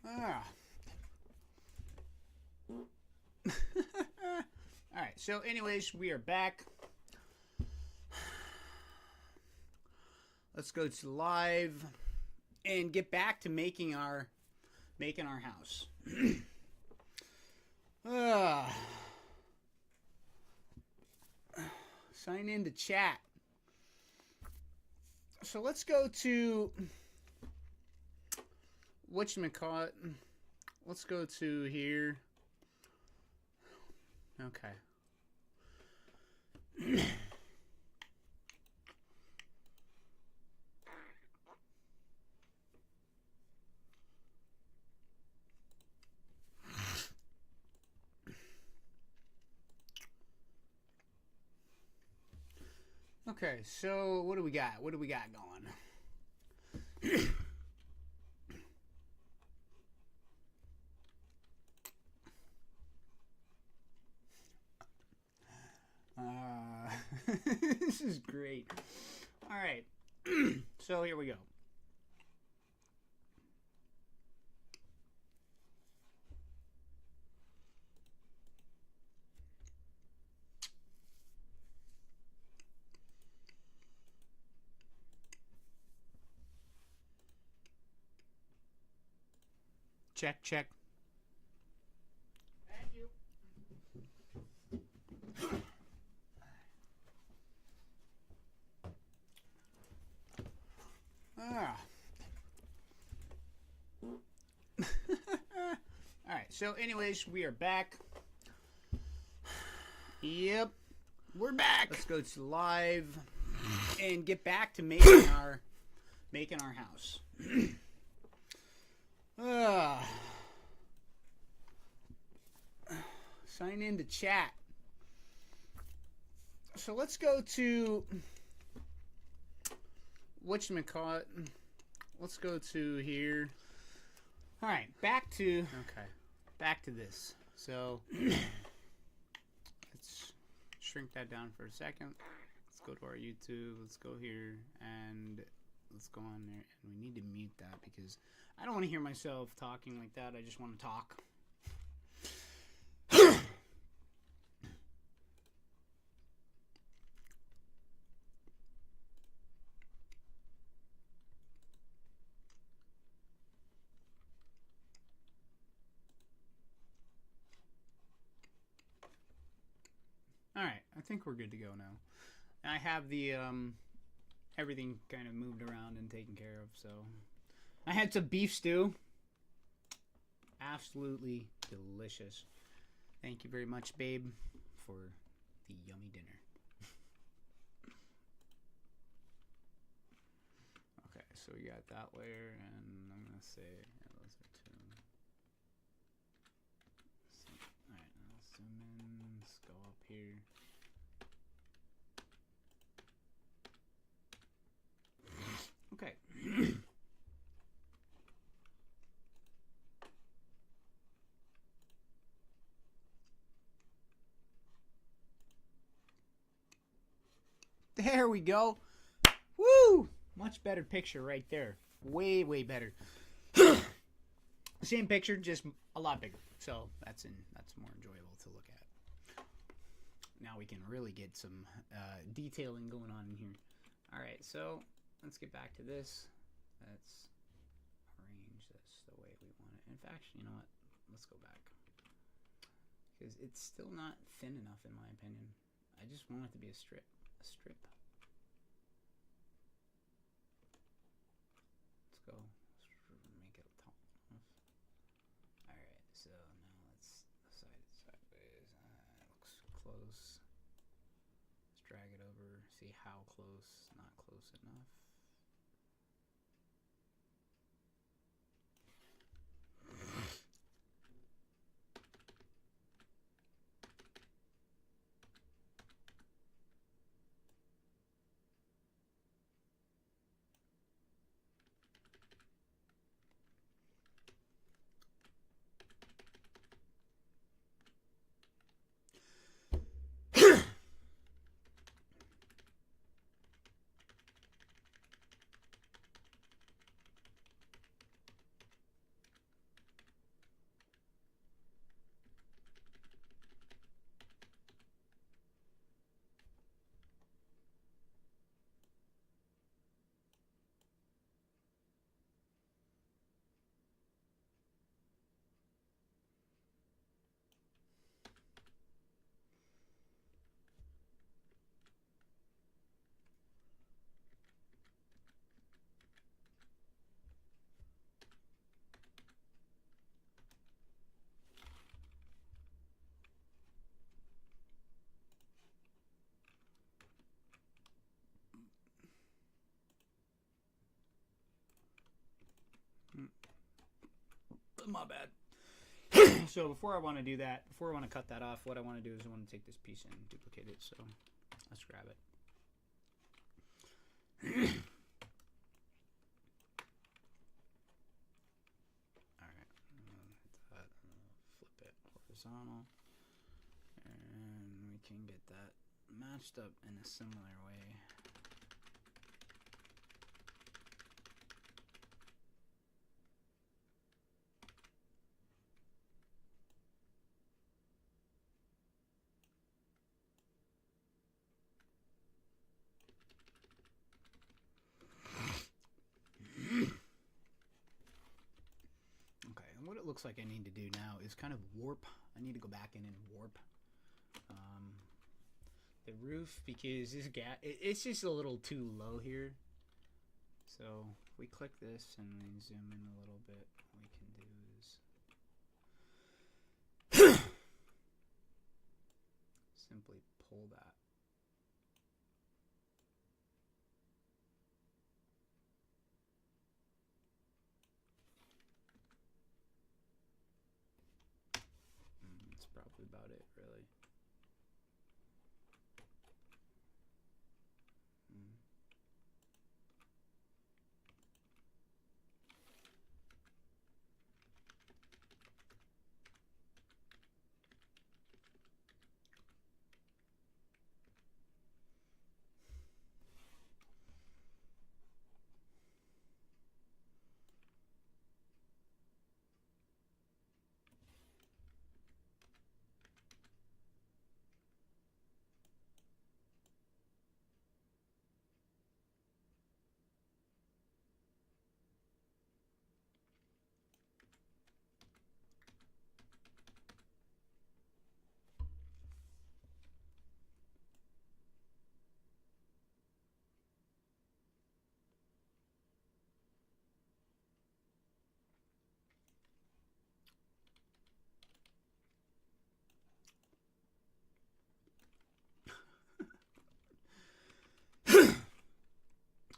A: Ah. Alright, so anyways, we are back. Let's go to live and get back to making our house. Sign into chat. So let's go to whatchamacallit. Let's go to here. Okay. Okay, so what do we got? What do we got going? This is great. All right. So here we go. Check, check. Thank you. Alright, so anyways, we are back. Yep. We're back. Let's go to live and get back to making our house. Sign into chat. So let's go to whatchamacallit. Let's go to here. All right, back to this. So let's shrink that down for a second. Let's go to our YouTube. Let's go here and let's go on there. And we need to mute that because I don't want to hear myself talking like that. I just want to talk. Alright, I think we're good to go now. I have the everything kind of moved around and taken care of, so I had some beef stew. Absolutely delicious. Thank you very much, babe, for the yummy dinner. Okay, so we got that layer, and I'm gonna say those are two. Alright, now let's zoom in, let's go up here. Okay. There we go. Woo! Much better picture right there. Way, way better. Same picture, just a lot bigger. So that's more enjoyable to look at. Now we can really get some detailing going on in here. All right, so let's get back to this. Let's arrange this the way we want it. In fact, you know what? Let's go back. Because it's still not thin enough in my opinion. I just want it to be a strip. A strip. Let's go. Make it tall enough. Alright, so now let's side it sideways. It looks close. Let's drag it over. See how close. Not close enough.
C: My bad. So before I want to do that, before I want to cut that off, what I want to do is I want to take this piece and duplicate it. So let's grab it. Alright, hit that, flip it horizontal, and we can get that matched up in a similar way. What it looks like I need to do now is kind of warp. I need to go back in and warp the roof because this gap, it's just a little too low here. So if we click this and then zoom in a little bit, what we can do is simply pull that. That's probably about it, really.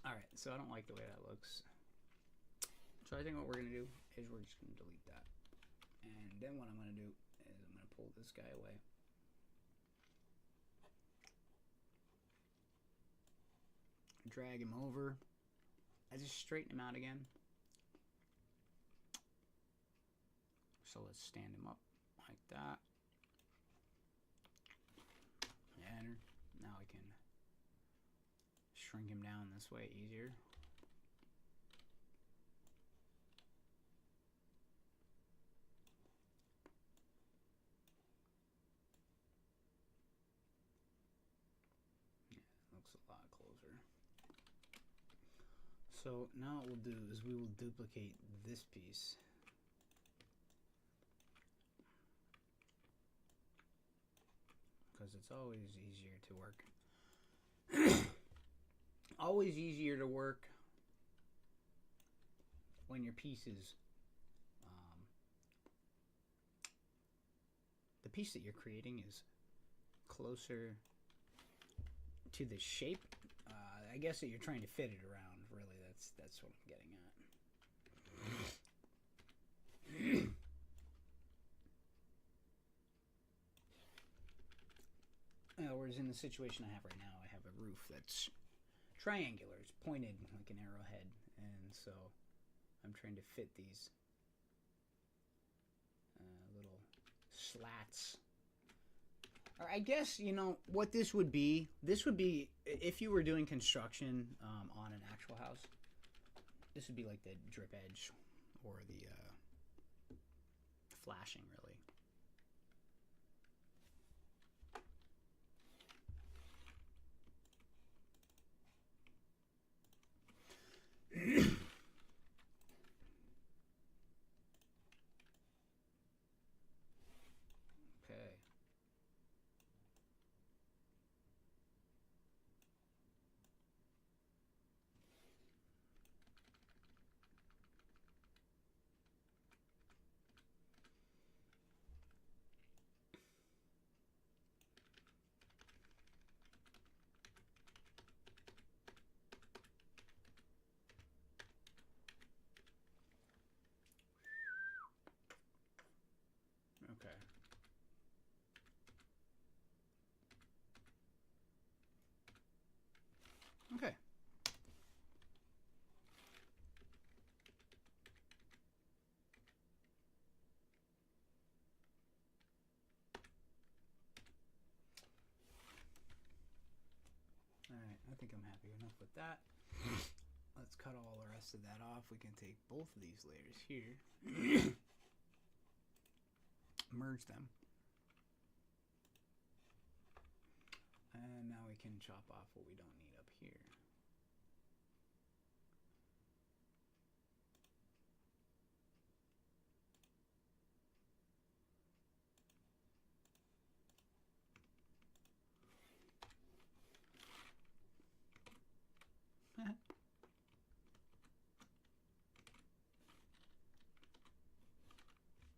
C: Alright, so I don't like the way that looks. So I think what we're going to do is we're just going to delete that. And then what I'm going to do is I'm going to pull this guy away. Drag him over. I just straighten him out again. So let's stand him up like that. Enter. Now I can shrink him down this way easier. Yeah, looks a lot closer. So now what we'll do is we will duplicate this piece. Because it's always easier to work. Always easier to work when your piece is the piece that you're creating is closer to the shape. I guess that you're trying to fit it around. Really, that's what I'm getting at. Whereas in the situation I have right now, I have a roof that's triangular. It's pointed like an arrowhead. And so I'm trying to fit these little slats. Or I guess, you know, what this would be if you were doing construction on an actual house, this would be like the drip edge or the flashing, really. Okay. Okay. Alright, I think I'm happy enough with that. Let's cut all the rest of that off. We can take both of these layers here, merge them, and now we can chop off what we don't need up here.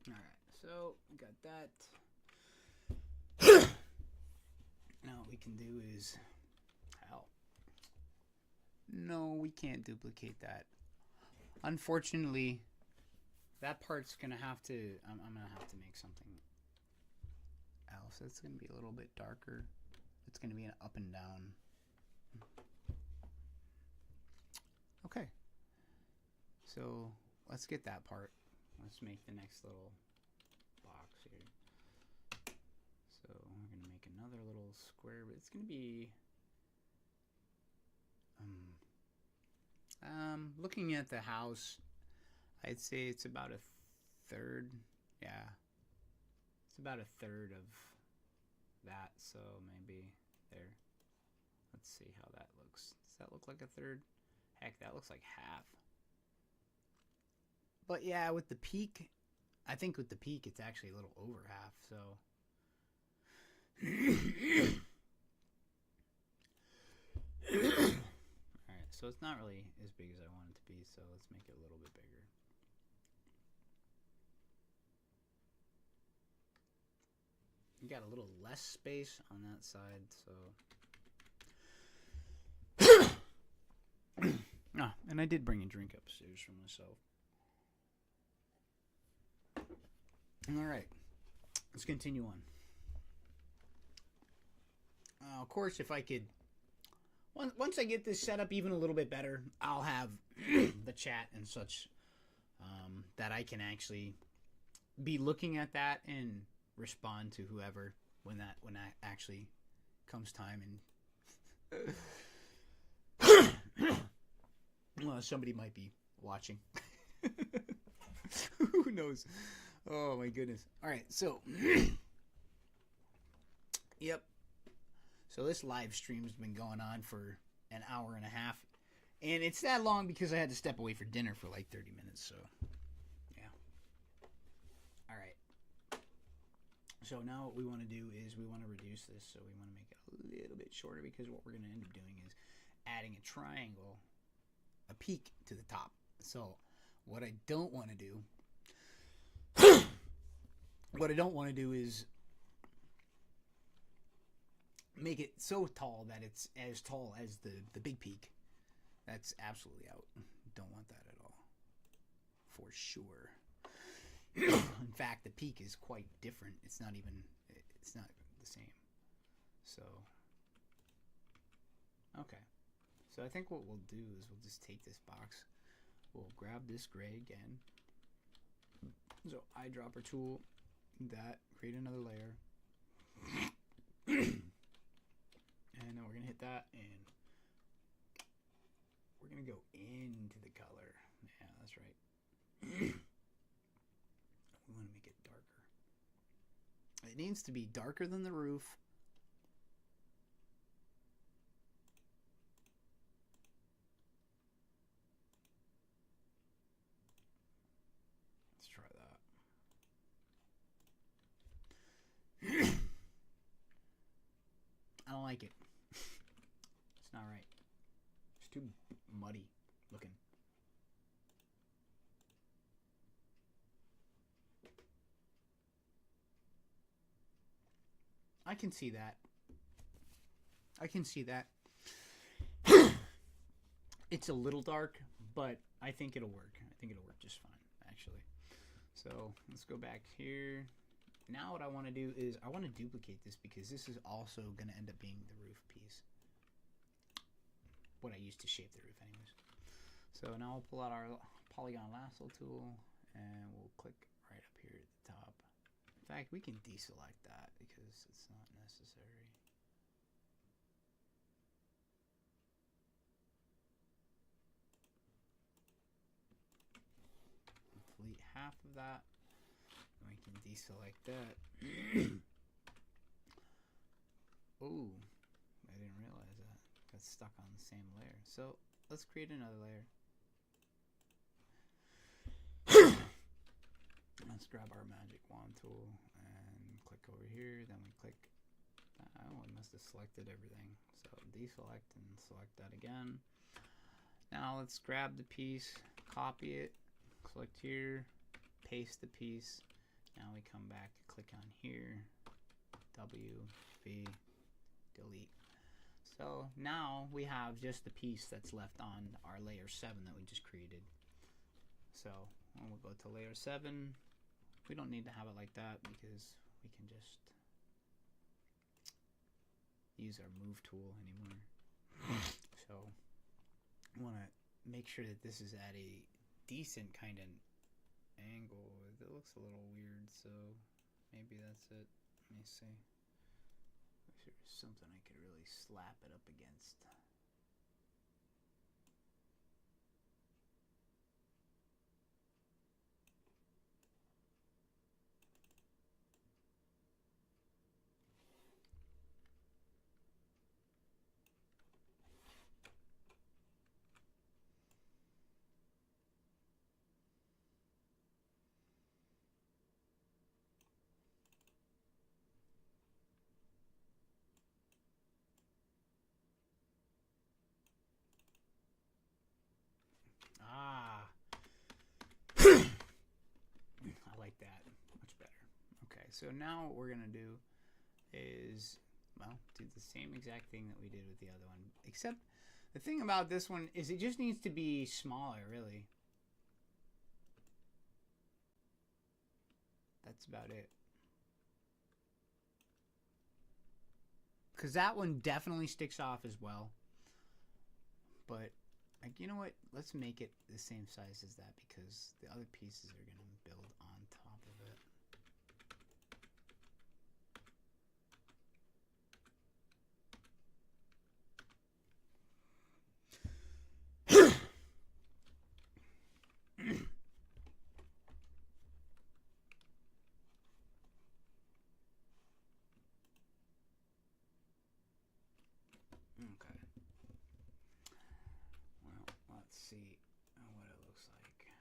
C: Alright, so we got that. Now what we can do is, hell, no, we can't duplicate that. Unfortunately, that part's gonna have to, I'm gonna have to make something else. It's gonna be a little bit darker. It's gonna be an up and down. Okay, so let's get that part. Let's make the next little box here. So we're gonna make another little square, but it's gonna be looking at the house, I'd say it's about a third. Yeah, it's about a third of that, so maybe there. Let's see how that looks. Does that look like a third? Heck, that looks like half. But yeah, with the peak, I think with the peak it's actually a little over half, so. Alright, so it's not really as big as I want it to be, so let's make it a little bit bigger. You got a little less space on that side, so. Ah, and I did bring a drink upstairs for myself. Alright, let's continue on. Of course, if I could, once I get this set up even a little bit better, I'll have the chat and such that I can actually be looking at that and respond to whoever when that actually comes time, and well, somebody might be watching. Who knows? Oh my goodness. All right, so yep. So this live stream's been going on for an hour and a half, and it's that long because I had to step away for dinner for like 30 minutes. So yeah. All right. So now what we want to do is we want to reduce this, so we want to make it a little bit shorter, because what we're going to end up doing is adding a triangle, a peak to the top. So what I don't want to do is make it so tall that it's as tall as the big peak. That's absolutely out. Don't want that at all. For sure. In fact, the peak is quite different. It's not the same. So, okay. So I think what we'll do is we'll just take this box. We'll grab this gray again. So eyedropper tool, that, create another layer. And then we're going to hit that, and we're going to go into the color. Yeah, that's right. We want to make it darker. It needs to be darker than the roof. Let's try that. I don't like it. It's not right. It's too muddy looking. I can see that. I can see that. It's a little dark, but I think it'll work. I think it'll work just fine, actually. So let's go back here. Now what I want to do is I want to duplicate this, because this is also going to end up being the roof piece. what I used to shape the roof anyways. So now we'll pull out our polygon lasso tool and we'll click right up here at the top. In fact, we can deselect that because it's not necessary. Delete half of that. And we can deselect that. Oh, I didn't realize that. Got stuck on the same layer. So let's create another layer. Let's grab our magic wand tool and click over here. Then we click. Oh, we must have selected everything. So deselect and select that again. Now let's grab the piece, copy it, click here, paste the piece. Now we come back, click on here, W, V, delete. So now we have just the piece that's left on our layer 7 that we just created. So when we'll go to layer 7, we don't need to have it like that because we can just use our move tool anymore. So I want to make sure that this is at a decent kind of angle. It looks a little weird, so maybe that's it. Let me see. If there's something I could really slap it up against. Ah, I like that much better. Okay, so now what we're gonna do is, well, do the same exact thing that we did with the other one, except the thing about this one is it just needs to be smaller, really. That's about it. Because that one definitely sticks off as well. But, like, you know what? Let's make it the same size as that because the other pieces are going to build on top of it. Okay. Well, let's see what it looks like.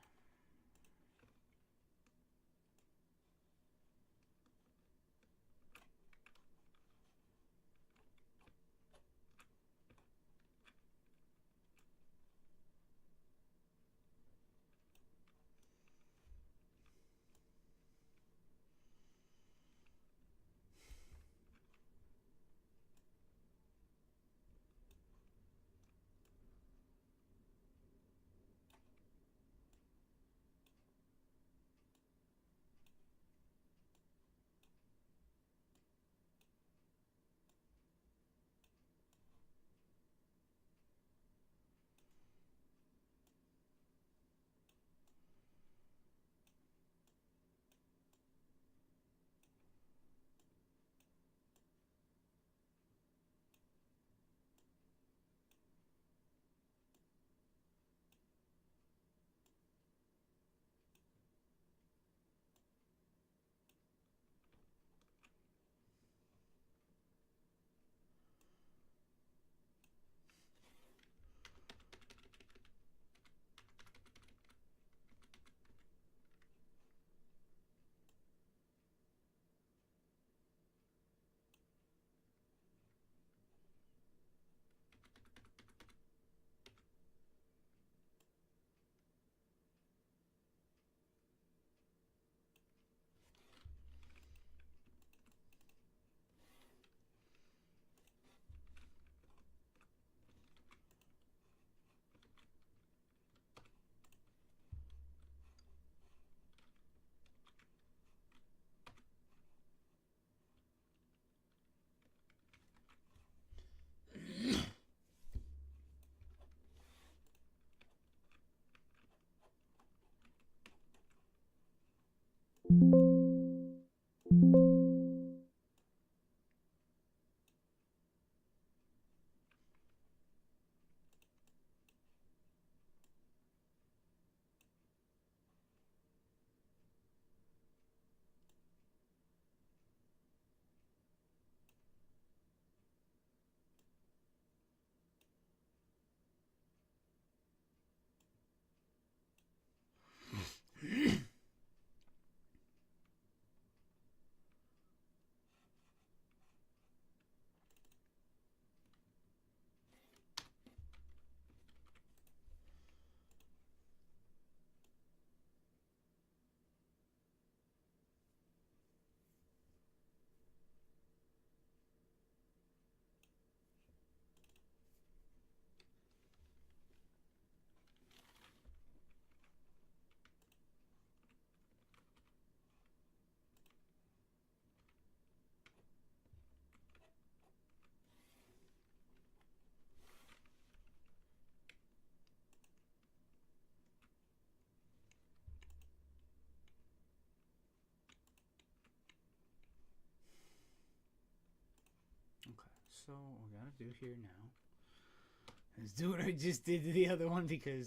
C: So what we gotta do here now is do what I just did to the other one, because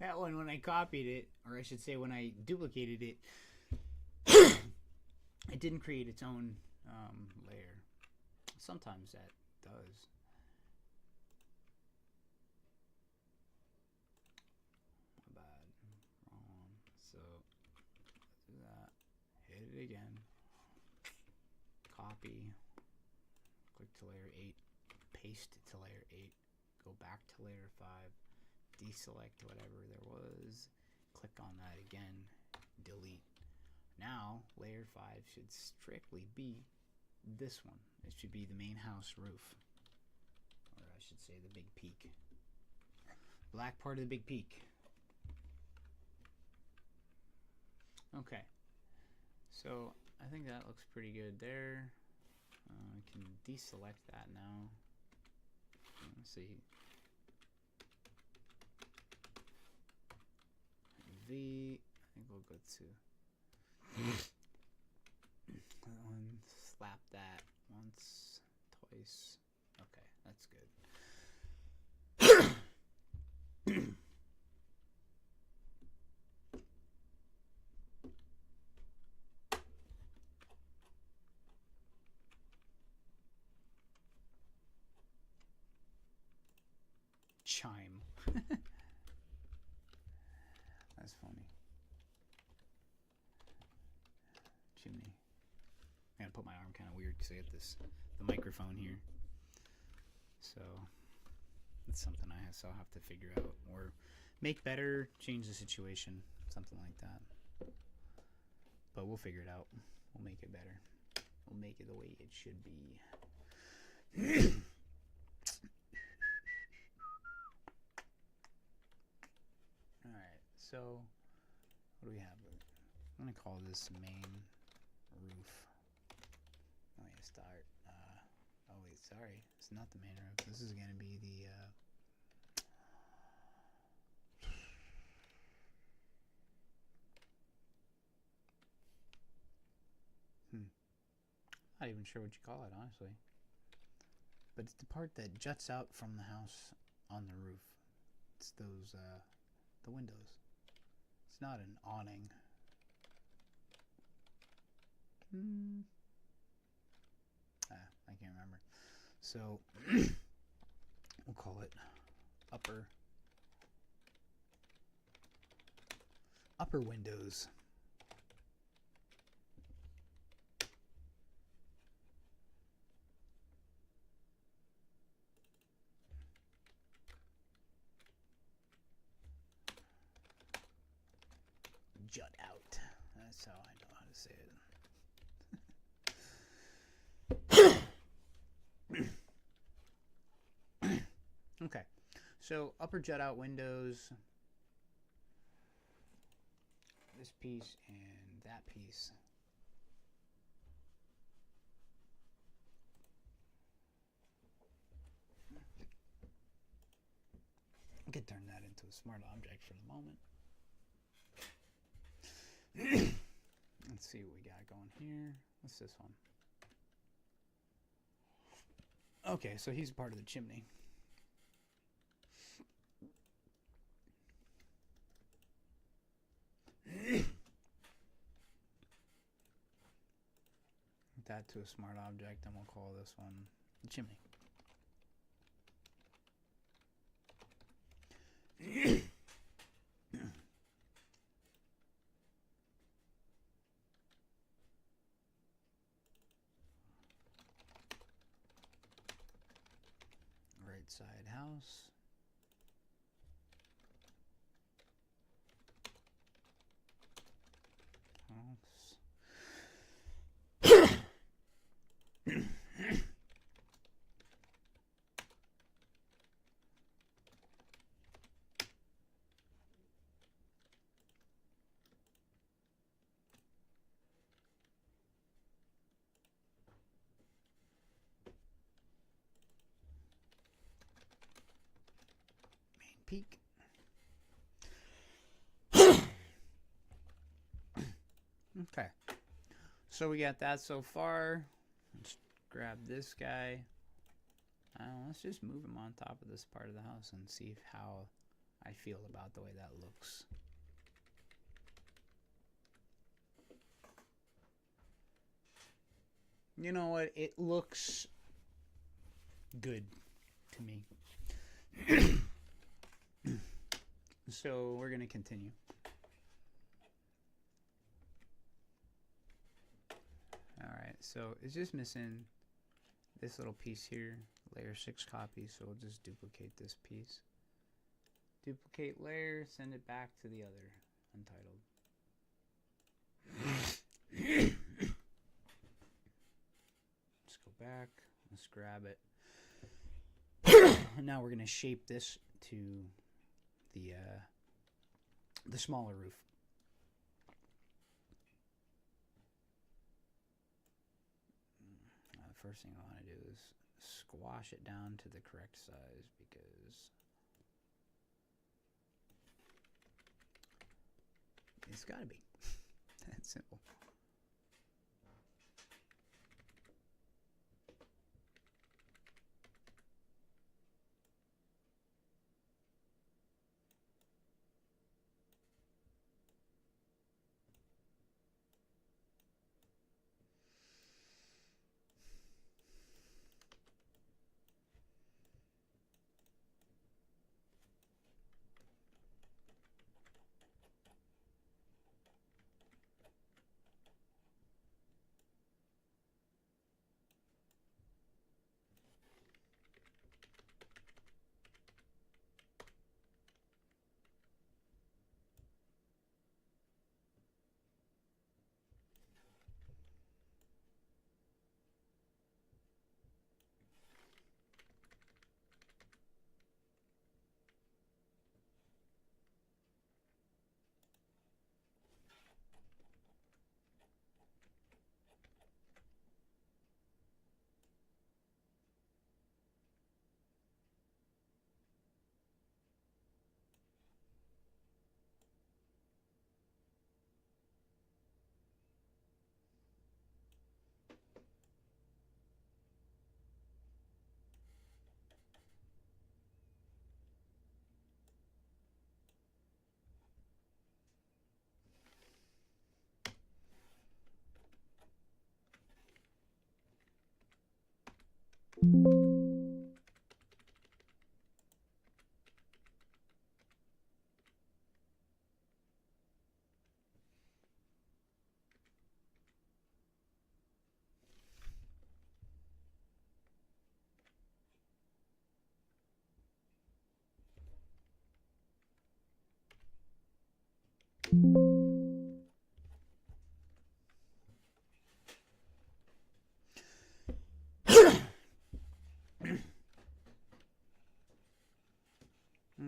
C: that one, when I copied it, or I should say when I duplicated it, it didn't create its own layer. Sometimes that does. My bad. Wrong. So do that. Hit it again. Copy. Click to layer 8. Paste it to layer 8. Go back to layer 5. Deselect whatever there was. Click on that again. Delete. Now, layer 5 should strictly be this one. It should be the main house roof. Or I should say the big peak. Black part of the big peak. Okay. So, I think that looks pretty good there. I can deselect that now. Let's see. V. I think we'll go to that one. Slap that once, twice. Okay, that's good. Chime. That's funny. Chimney. I gotta put my arm kind of weird because I got the microphone here. So it's something I'll have to figure out or make better, change the situation, something like that. But we'll figure it out. We'll make it better. We'll make it the way it should be. Alright, so what do we have? I'm going to call this main roof. Oh, yeah, start. Oh, wait, sorry. It's not the main roof. This is going to be the... Not even sure what you call it, honestly. But it's the part that juts out from the house on the roof. It's those, the windows. It's not an awning. I can't remember. So, we'll call it upper windows. Jut out. That's how I know how to say it. Okay, so upper jut out windows, this piece and that piece. I could turn that into a smart object for the moment. Let's see what we got going here. What's this one? Okay, so he's part of the chimney. That to a smart object, and we'll call this one the chimney. Right side house. Peak. Okay, so we got that so far. Let's grab this guy, Let's just move them on top of this part of the house and see how I feel about the way that looks. You know what? It looks good to me. So we're going to continue. Alright, so it's just missing this little piece here, layer 6 copy, so we'll just duplicate this piece. Duplicate layer, send it back to the other untitled. Let's go back, let's grab it. And now we're going to shape this to the smaller roof. First thing I want to do is squash it down to the correct size because it's got to be that simple.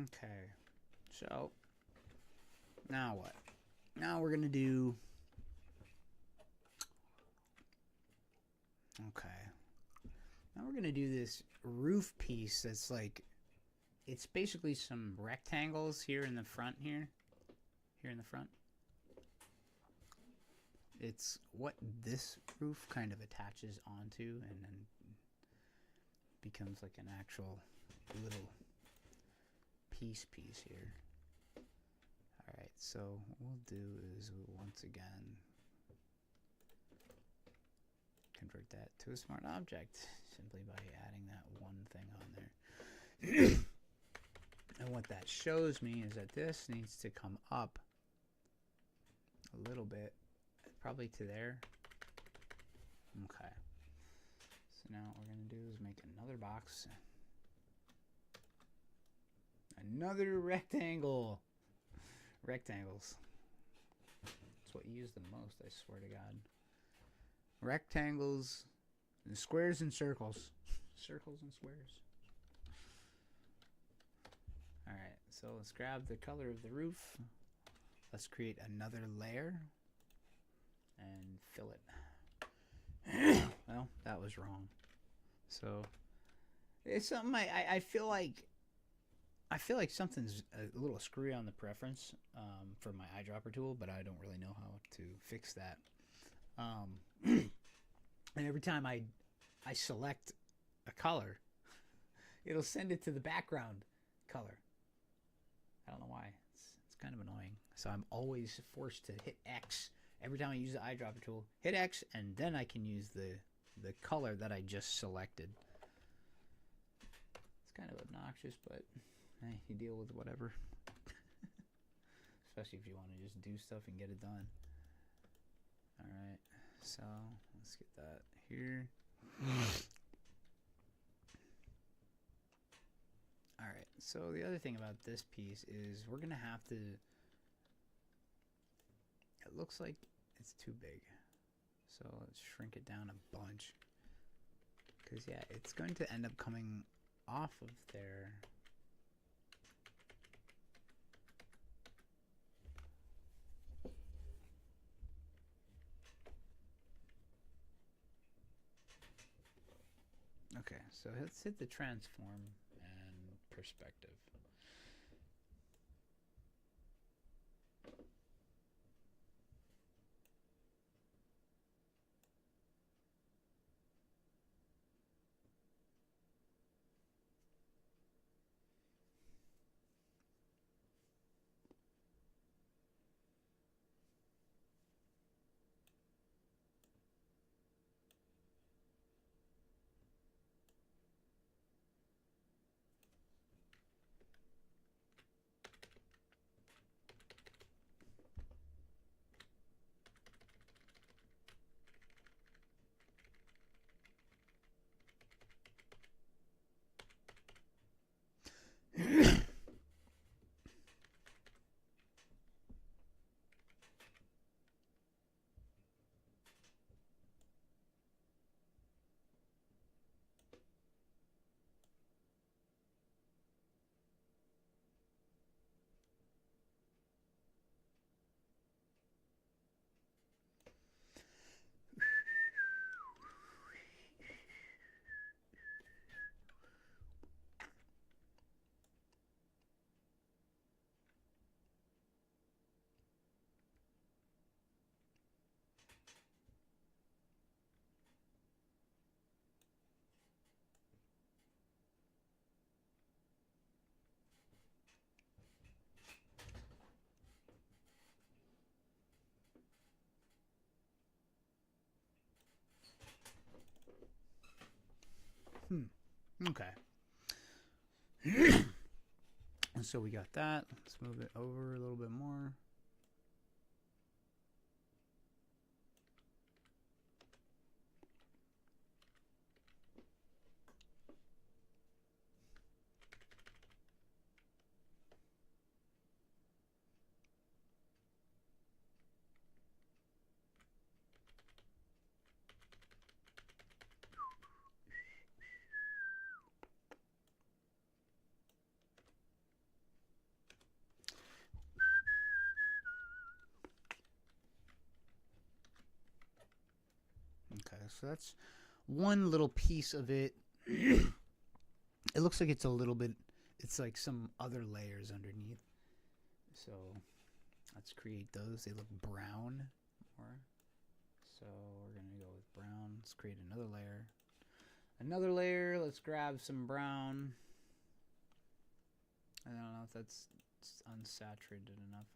C: Okay, so now what? Now we're gonna do. Okay, now we're gonna do this roof piece that's like, it's basically some rectangles here in the front here in the front. It's what this roof kind of attaches onto and then becomes like an actual little piece here. Alright, so what we'll do is we'll once again convert that to a smart object simply by adding that one thing on there. And what that shows me is that this needs to come up a little bit, probably to there. Okay. So now what we're going to do is make another box. Another rectangle. Rectangles. That's what you use the most, I swear to God. Rectangles, and squares and circles. Circles and squares. Alright, so let's grab the color of the roof. Let's create another layer and fill it. Well, that was wrong. So it's something I feel like something's a little screwy on the preference for my eyedropper tool, but I don't really know how to fix that. And every time I select a color, It'll send it to the background color. I don't know why. It's kind of annoying. So I'm always forced to hit X every time I use the eyedropper tool. Hit X, and then I can use the color that I just selected. It's kind of obnoxious, but hey, you deal with whatever. Especially if you want to just do stuff and get it done. Alright, so let's get that here. Alright, so the other thing about this piece is we're going to have to... It looks like it's too big. So let's shrink it down a bunch. Because, yeah, it's going to end up coming off of there. Okay, so let's hit the transform and perspective. Okay. And so we got that. Let's move it over a little bit more. Okay, so that's one little piece of it. It looks like it's a little bit, it's like some other layers underneath. So let's create those. They look brown more. So we're going to go with brown. Let's create another layer. Another layer. Let's grab some brown. I don't know if that's unsaturated enough.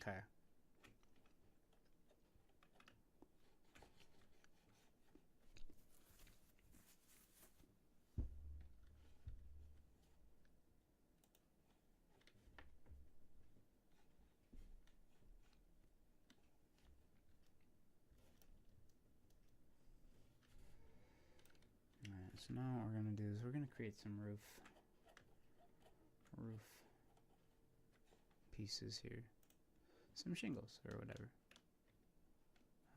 C: Okay. Alright, so now what we're gonna do is we're gonna create some roof pieces here. Some shingles or whatever.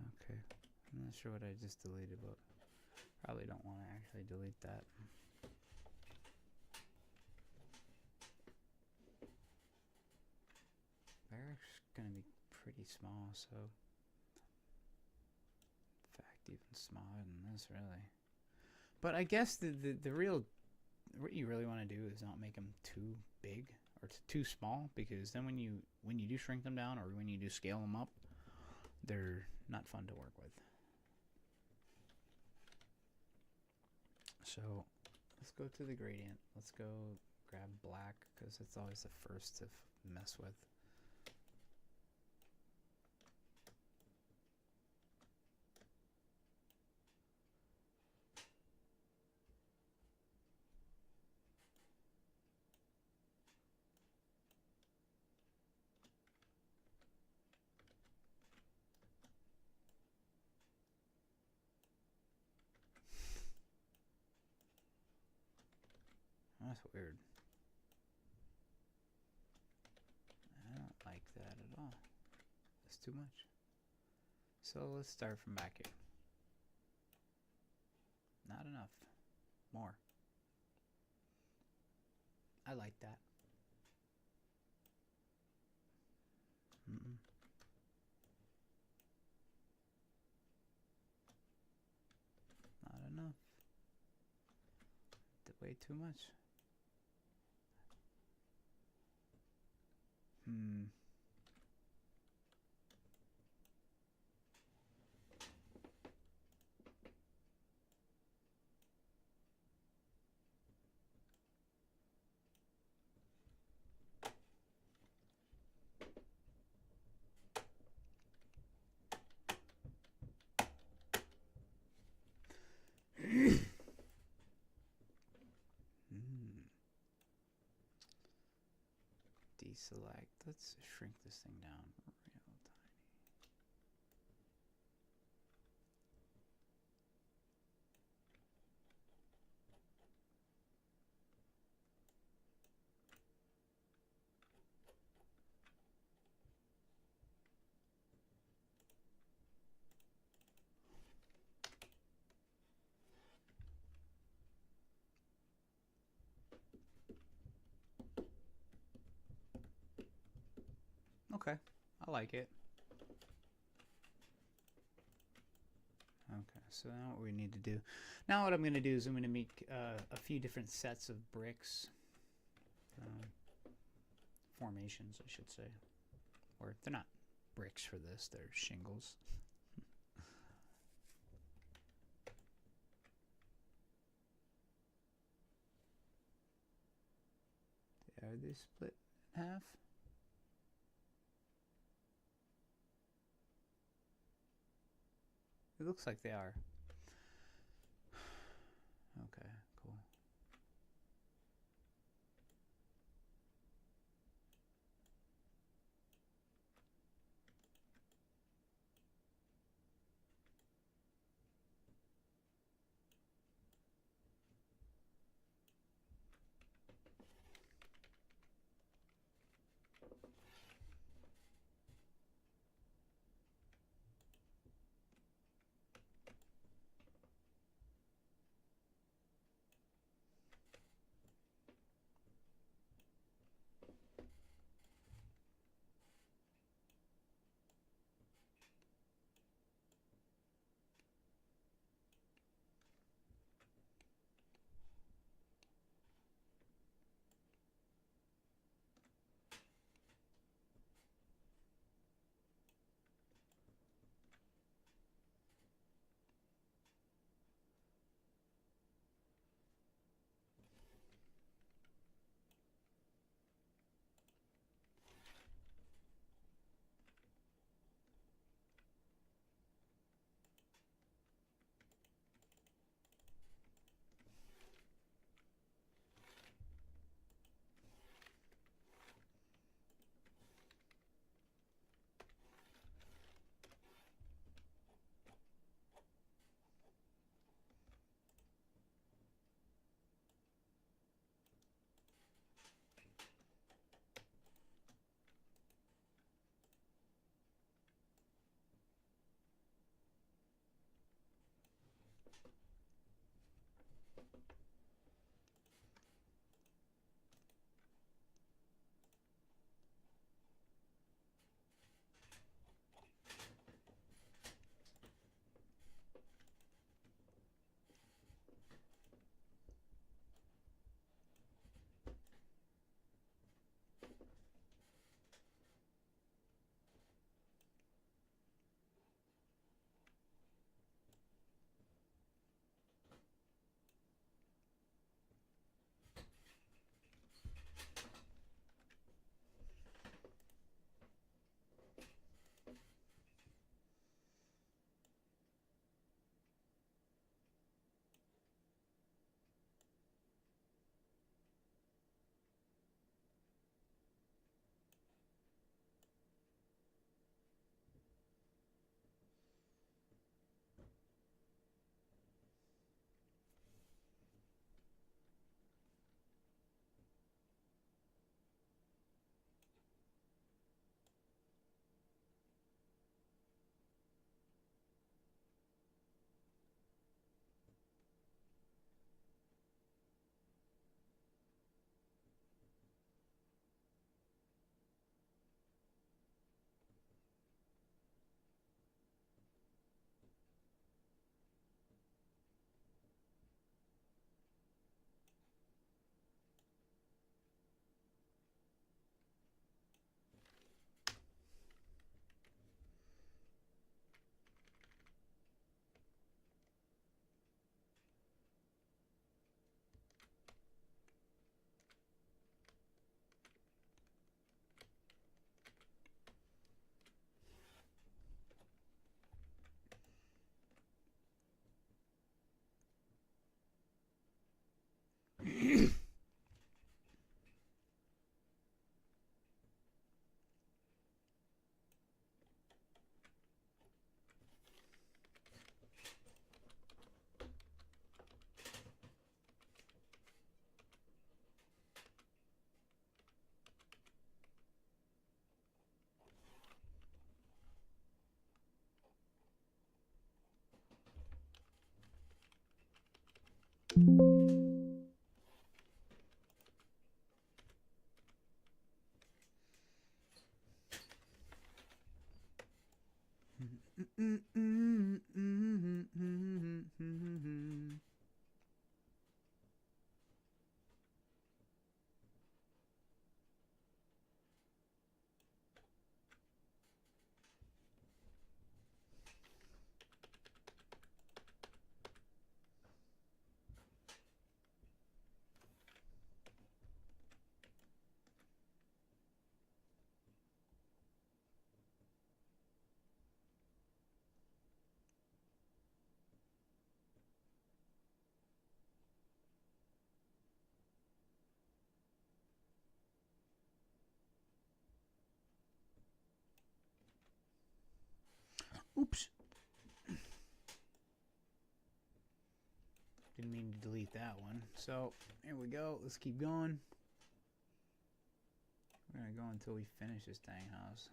C: Okay. I'm not sure what I just deleted, but probably don't want to actually delete that. Barrack's gonna be pretty small, so in fact even smaller than this really. But I guess the real what you really want to do is not make them too big or too small, because then when you do shrink them down or when you do scale them up, they're not fun to work with. So let's go to the gradient. Let's go grab black because it's always the first to mess with. That's weird. I don't like that at all. That's too much. So let's start from back here. Not enough. More. I like that. Not enough. Way too much. Deselect. Let's shrink this thing down real tiny. Okay, I like it. Okay, so now what we need to do. Now what I'm going to do is I'm going to make a few different sets of bricks. Formations, I should say. Or they're not bricks for this, they're shingles. Are they split in half? It looks like they are. Okay, cool. Oops. Didn't mean to delete that one. So, here we go. Let's keep going. We're going to go until we finish this dang house.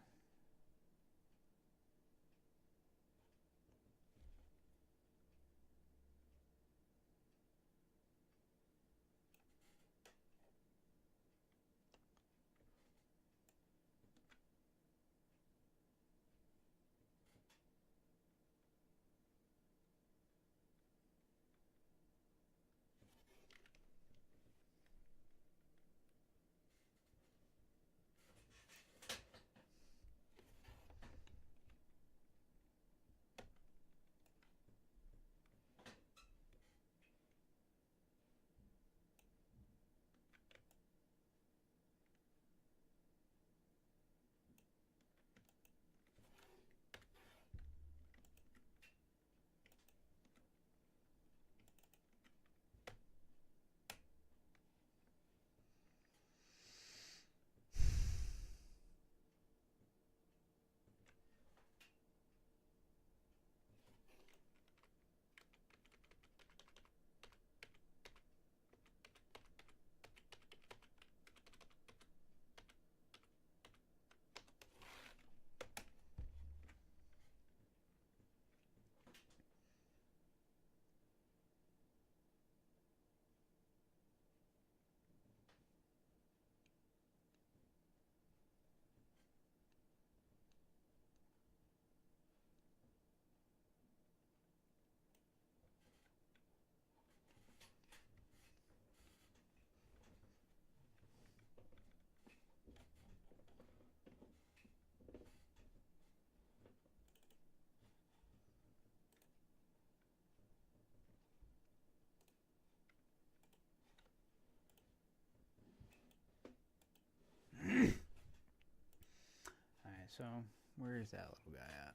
C: Alright, so where is that little guy at?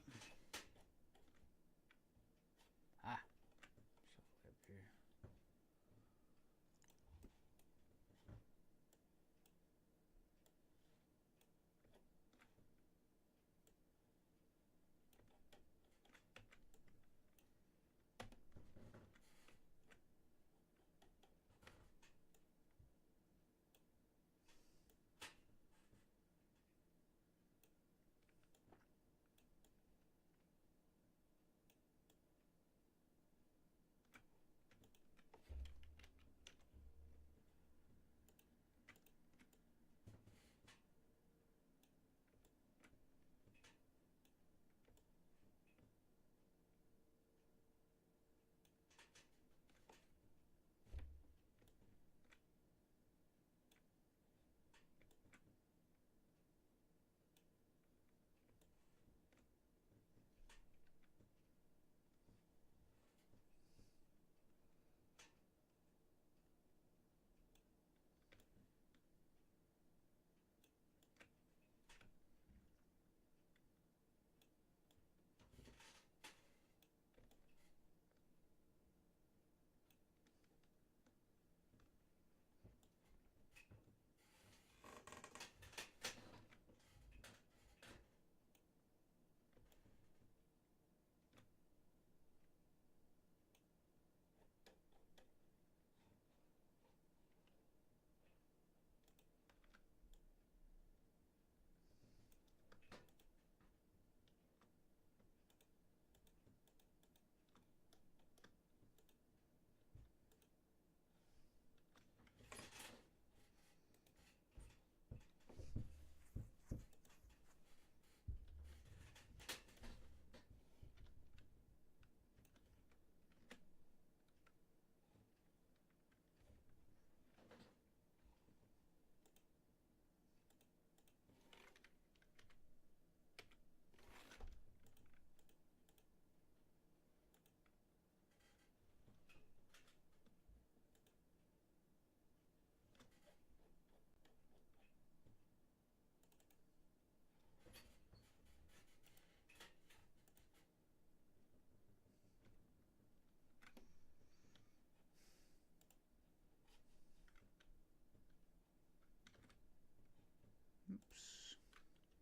C: Ah, so up here.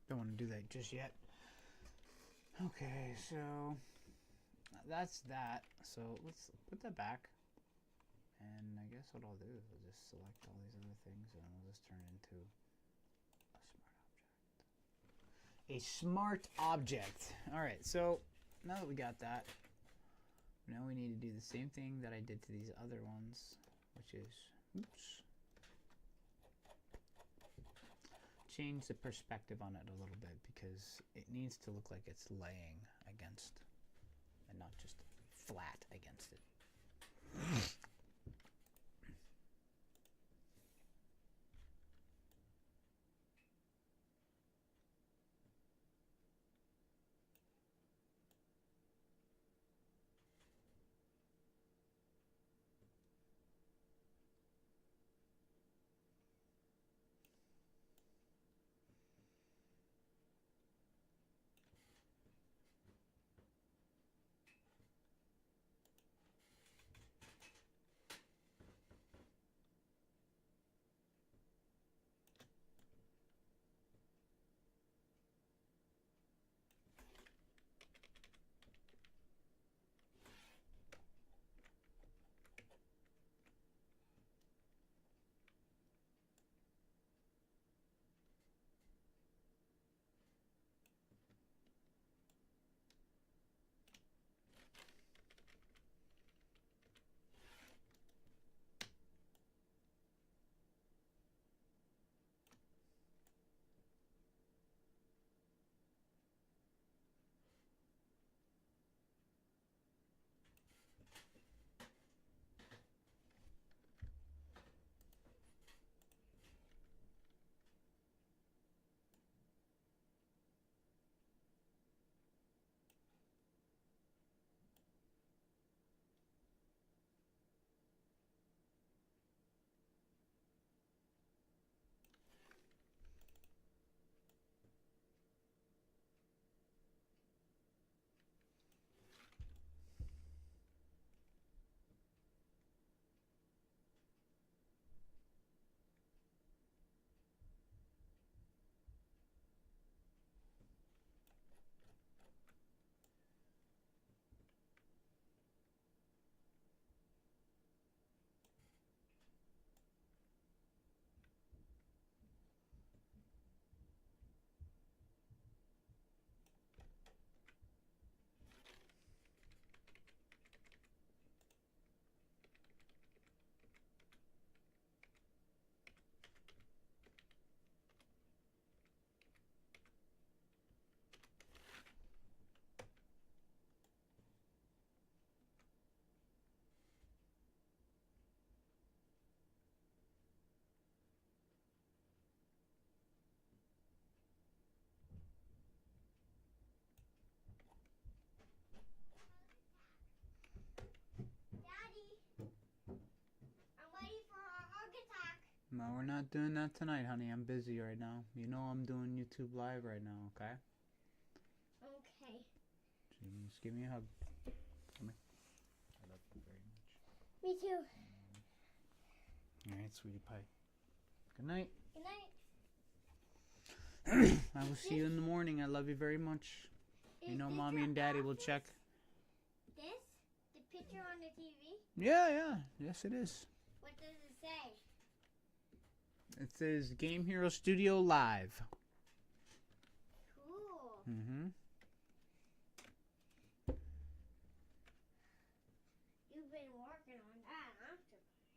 C: Don't want to do that just yet. Okay, so that's that. So let's put that back. And I guess what I'll do is I'll just select all these other things and we'll just turn it into a smart object. All right, so now that we got that, now we need to do the same thing that I did to these other ones, which is, oops, change the perspective on it a little bit because it needs to look like it's laying against and not just flat against it.
B: Daddy, I'm waiting for our hug attack.
C: No, we're not doing that tonight, honey. I'm busy right now. You know I'm doing YouTube Live right now, okay?
B: Okay.
C: Just give me a hug. Come here. I love you very much.
B: Me too.
C: All right, sweetie pie. Good night.
B: Good night.
C: I will see you in the morning. I love you very much. You
B: Is
C: know,
B: this
C: mommy
B: your
C: and daddy will
B: office?
C: check.
B: This? The picture on the TV?
C: Yeah. Yes, it is.
B: What does it say?
C: It says Game Hero Studio Live.
B: Cool.
C: Mm-hmm.
B: You've been working on that. I'm surprised.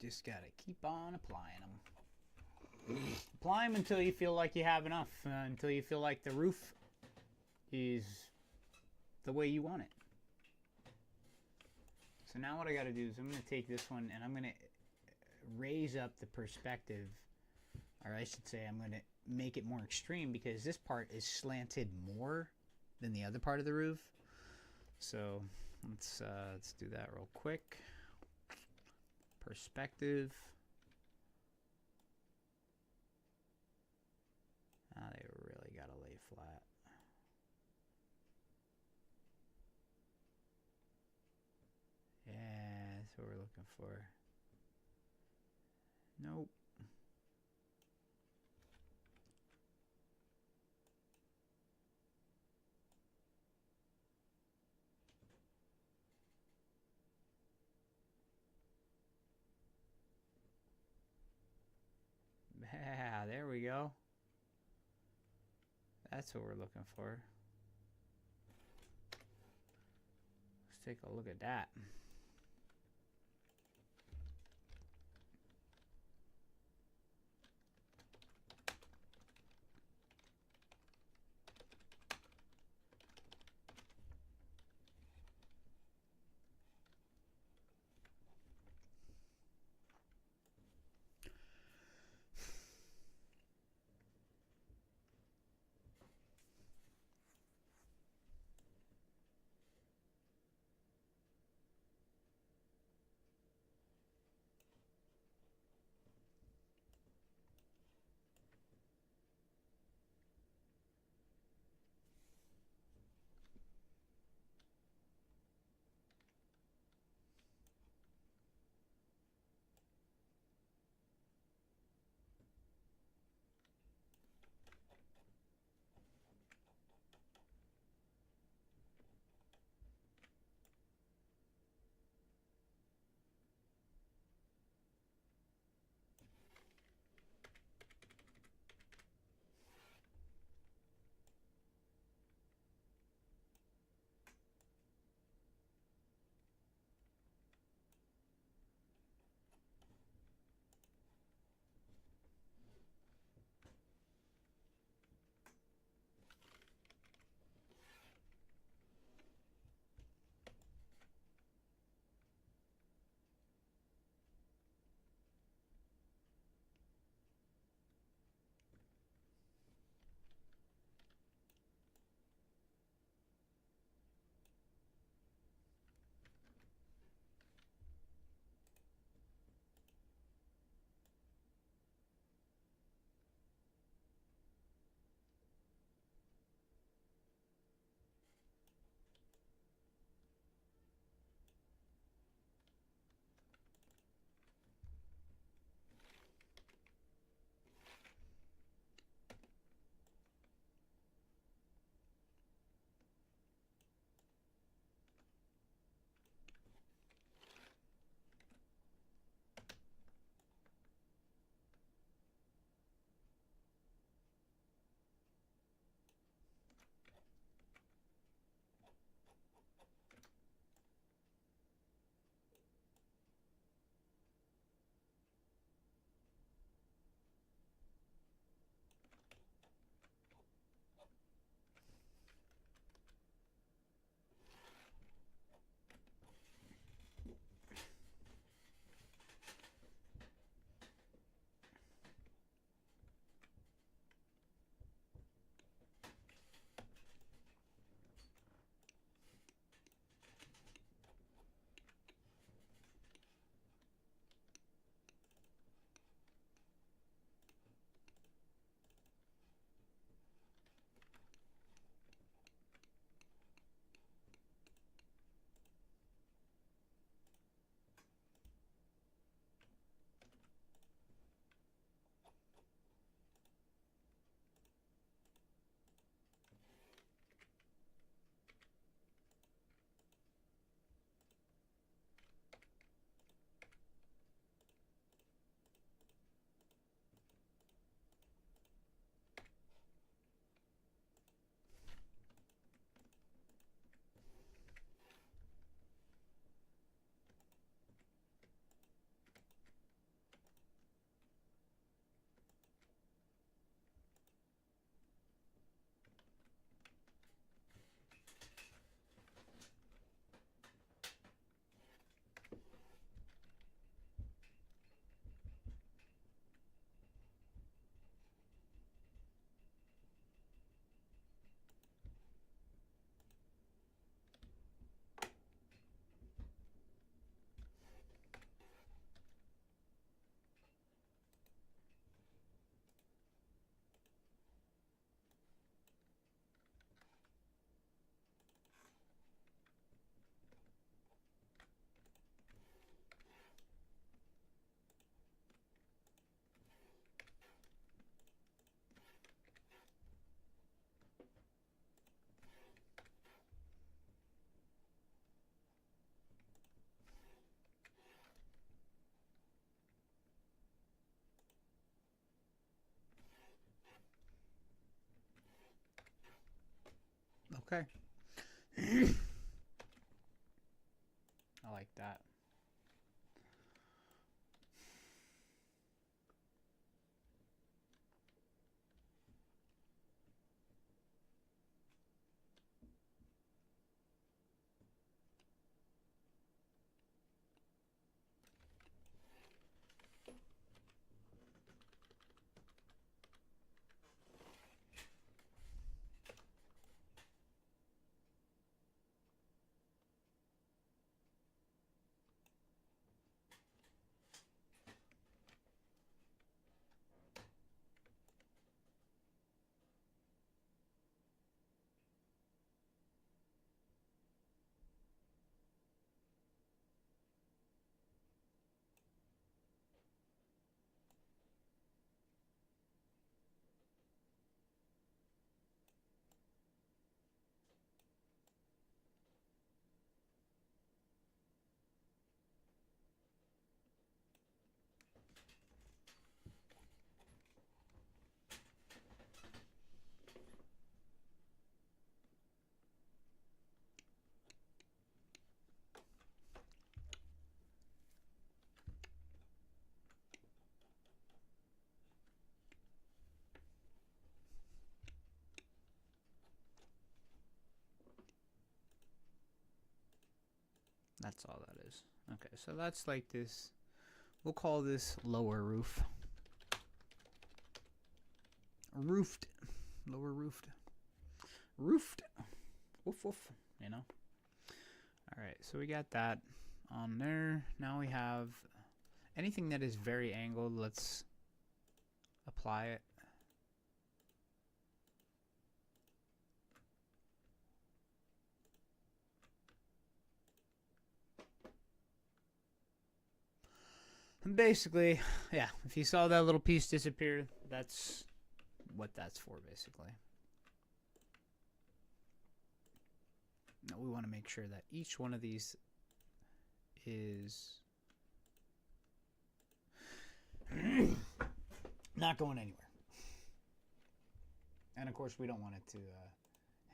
C: Just gotta keep on applying them. Apply them until you feel like you have enough. Until you feel like the roof is the way you want it. So now what I gotta do is I'm gonna take this one and I'm gonna raise up the perspective, or I should say I'm gonna make it more extreme because this part is slanted more than the other part of the roof. So let's do that real quick. Perspective. Now they really gotta lay flat. Yeah, that's what we're looking for. Nope. Yeah, there we go. That's what we're looking for. Let's take a look at that. Okay. I like that. That's all that is. Okay, so that's like this. We'll call this lower roof. Roofed. Lower roofed. Roofed. Woof woof. You know? Alright, so we got that on there. Now we have anything that is very angled. Let's apply it. And basically, yeah, if you saw that little piece disappear, that's what that's for, basically. Now we want to make sure that each one of these is not going anywhere. And of course, we don't want it to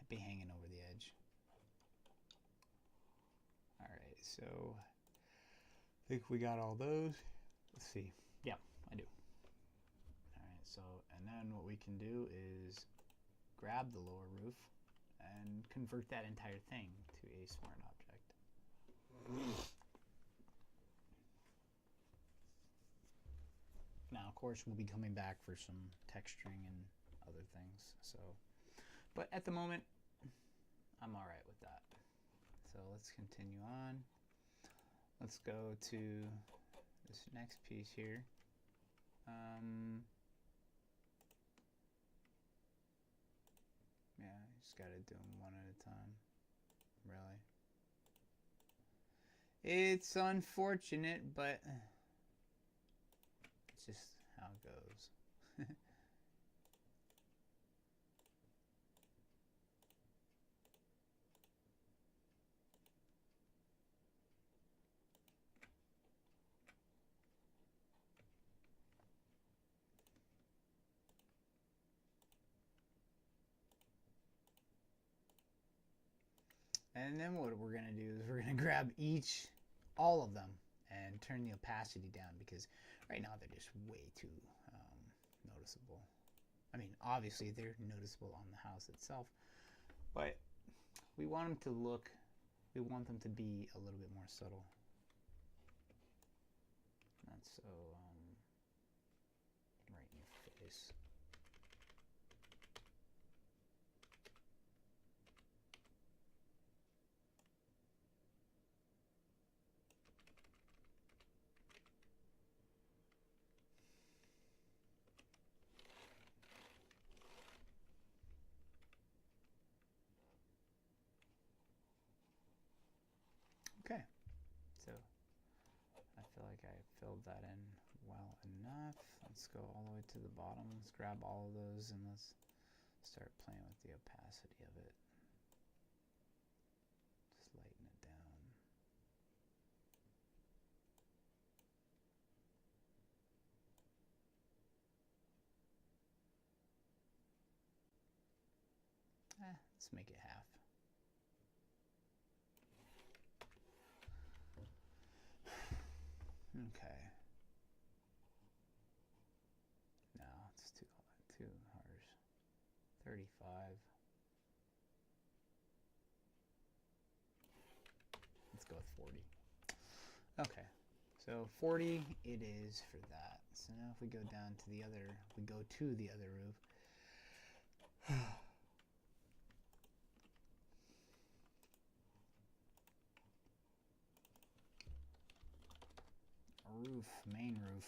C: be hanging over the edge. All right, so I think we got all those. Let's see. Yeah, I do. All right, so, and then what we can do is grab the lower roof and convert that entire thing to a smart object. Now, of course, we'll be coming back for some texturing and other things. So, but at the moment, I'm all right with that. So let's continue on. Let's go to this next piece here. Yeah, you just gotta do them one at a time. Really. It's unfortunate, but it's just how it goes. And then what we're going to do is we're going to grab all of them, and turn the opacity down, because right now they're just way too noticeable. I mean, obviously they're noticeable on the house itself, but we want them to we want them to be a little bit more subtle. Not so right in your face. Okay, so I feel like I filled that in well enough. Let's go all the way to the bottom. Let's grab all of those and let's start playing with the opacity of it. Just lighten it down. Let's make it half. 40. Okay, so 40 it is for that. So now if we go down to the other, we go to the other roof. Roof, main roof.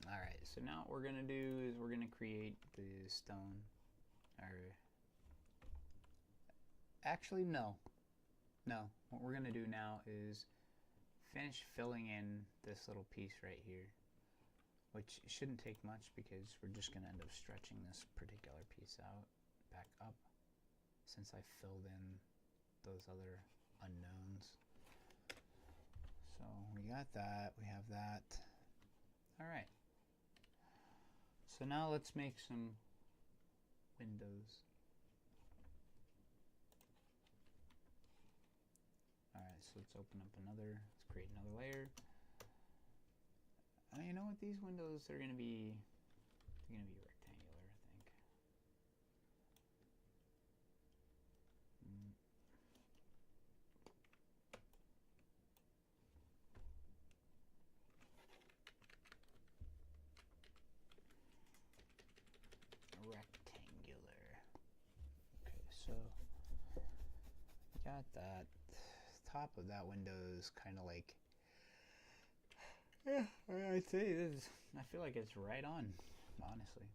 C: Alright, so now what we're going to do is we're going to create the stone. Or actually, no. No, what we're going to do now is finish filling in this little piece right here, which shouldn't take much because we're just going to end up stretching this particular piece out back up since I filled in those other unknowns. So we got that, we have that. All right. So now let's make some windows. All right, so let's open up another, let's create another layer. You know what, these windows are going to be, they're going to be rectangular, I think. Rectangular. Okay, so got that. Top of that window is kind of like, yeah, I'd say this is, I feel like it's right on, honestly.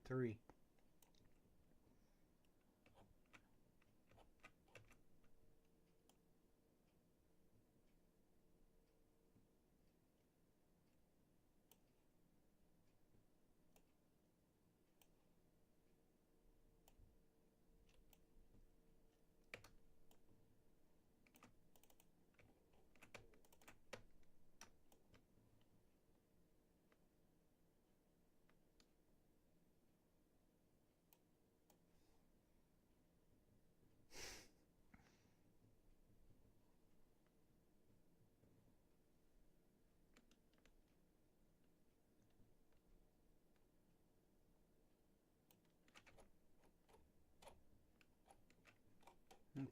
C: 3.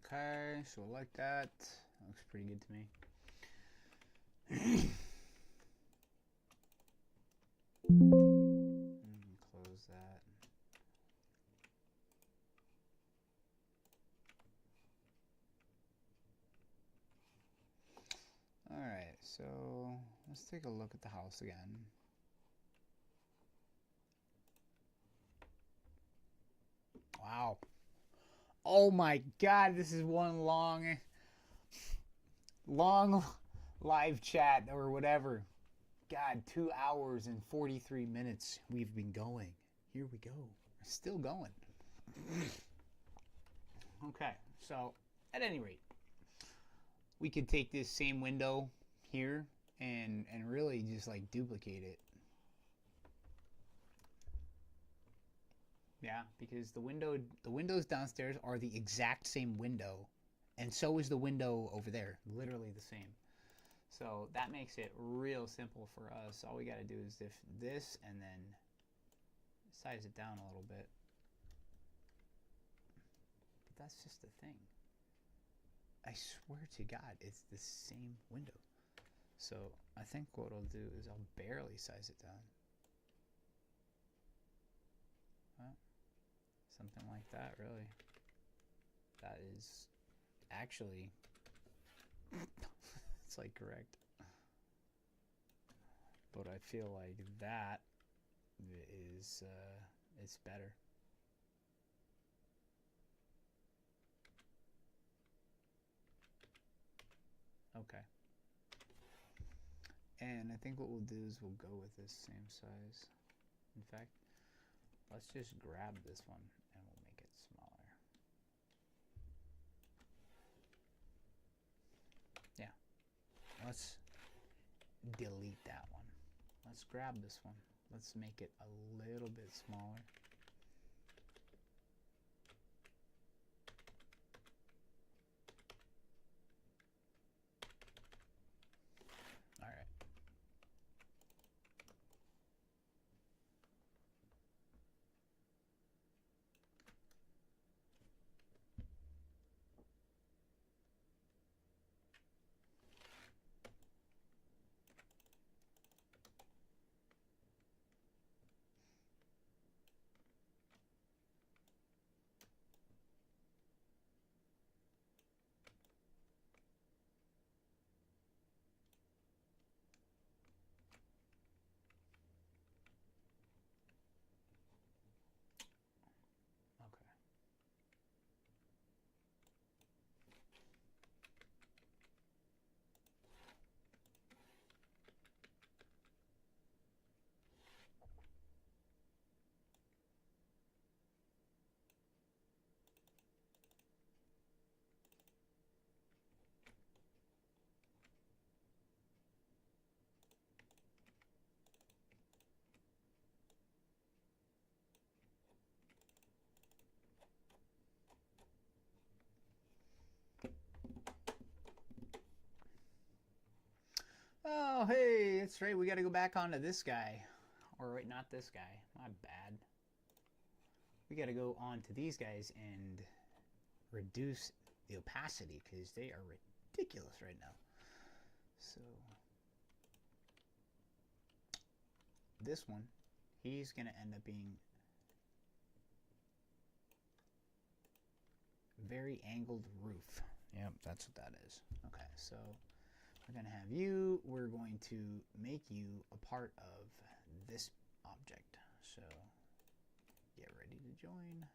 C: Okay, so like that. Looks pretty good to me. Close that. Alright, so let's take a look at the house again. Wow. Oh my god, this is one long live chat or whatever. God, 2 hours and 43 minutes we've been going. Here we go. We're still going. Okay, so at any rate, we could take this same window here and really just like duplicate it. Yeah, because the windows downstairs are the exact same window, and so is the window over there, literally the same. So that makes it real simple for us. All we got to do is this and then size it down a little bit. But that's just the thing. I swear to God, it's the same window. So I think what I'll do is I'll barely size it down. Well, something like that, really. That is actually, it's like correct. But I feel like that is, it's better. Okay. And I think what we'll do is we'll go with this same size. In fact, let's just grab this one and we'll make it smaller. Yeah. Let's delete that one. Let's grab this one. Let's make it a little bit smaller. All right. Okay. Oh, hey, that's right. We got to go back onto this guy. Or wait, not this guy. My bad. We got to go on to these guys and reduce the opacity because they are ridiculous right now. So this one, he's going to end up being very angled roof. Yep, that's what that is. Okay, so we're going to have you. We're going to make you a part of this object. So Get ready to join.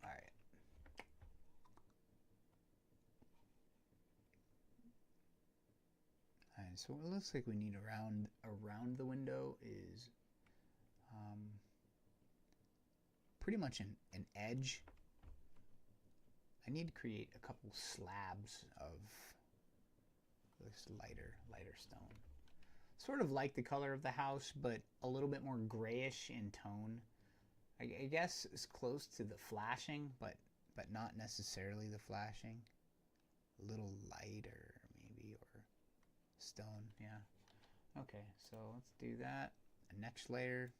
C: All right. All right. So what it looks like we need around the window is pretty much an edge. I need to create a couple slabs of this lighter stone. Sort of like the color of the house, but a little bit more grayish in tone. I guess it's close to the flashing, but not necessarily the flashing. A little lighter, maybe, or stone, yeah. Okay, so let's do that. The next layer.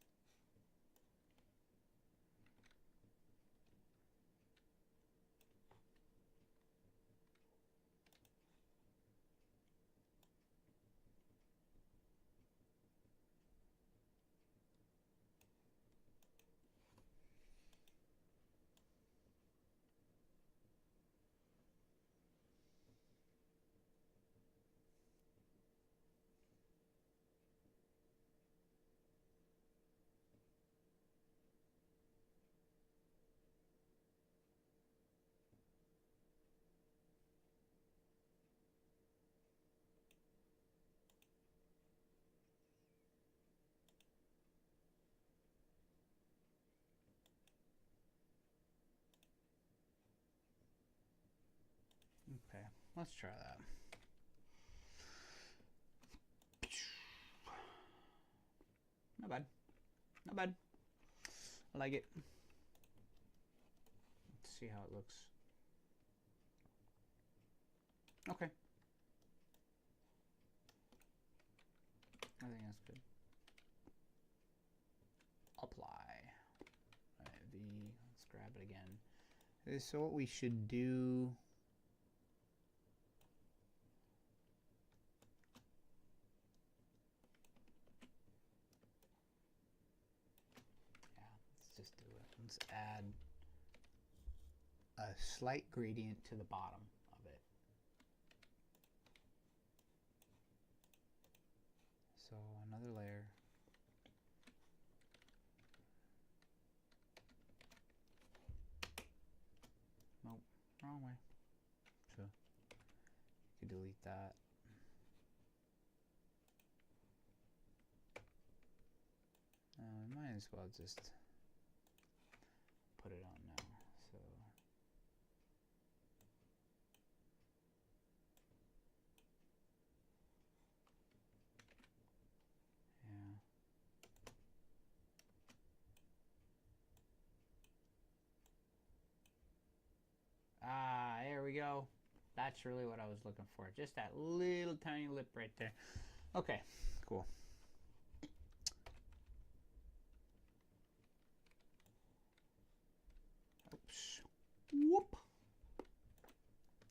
C: Okay, let's try that. Not bad. Not bad. I like it. Let's see how it looks. Okay. I think that's good. Apply. Alright, V. Let's grab it again. So what we should do... Just do it. Let's add a slight gradient to the bottom of it. So another layer. Nope, wrong way. So you can delete that. We might as well just put it on now. So yeah. Ah, there we go. That's really what I was looking for. Just that little tiny lip right there. Okay, cool. Oops. Whoop.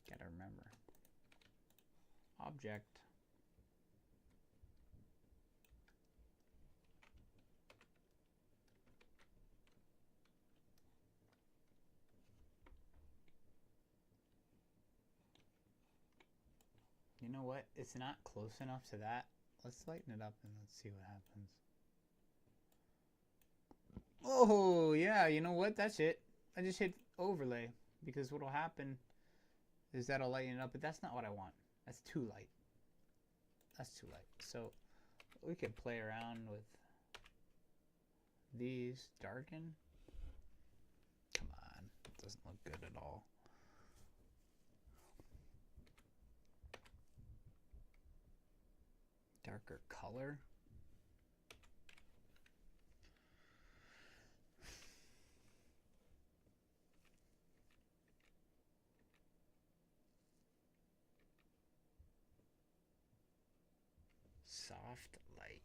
C: Gotta remember. Object. You know what? It's not close enough to that. Let's lighten it up and let's see what happens. Oh, yeah, you know what? That's it. I just hit overlay because what'll happen is that'll lighten it up, but that's not what I want. That's too light. That's too light. So we could play around with these. Darken. Come on. It doesn't look good at all. Darker color. Soft light.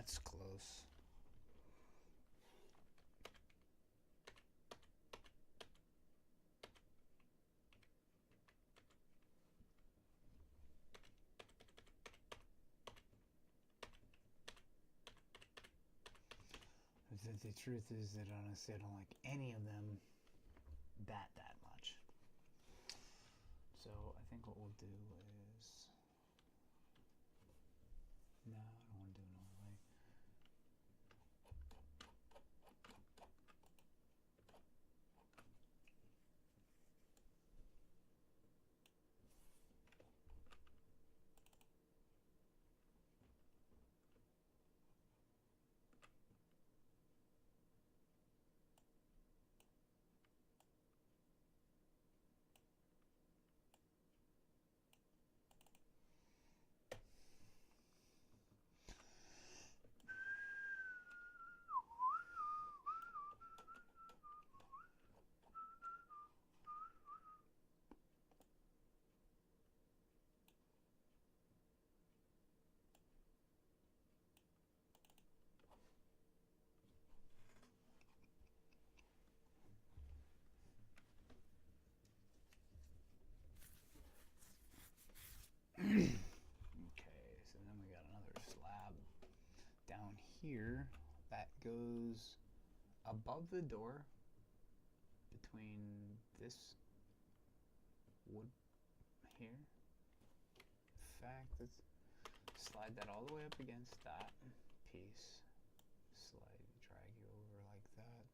C: That's close. The truth is that honestly I don't like any of them that much. So I think what we'll do is no, I don't want to do it all the way. Okay, so then we got another slab down here that goes above the door between this wood here. In fact, let's slide that all the way up against that piece. Slide, drag you over like that.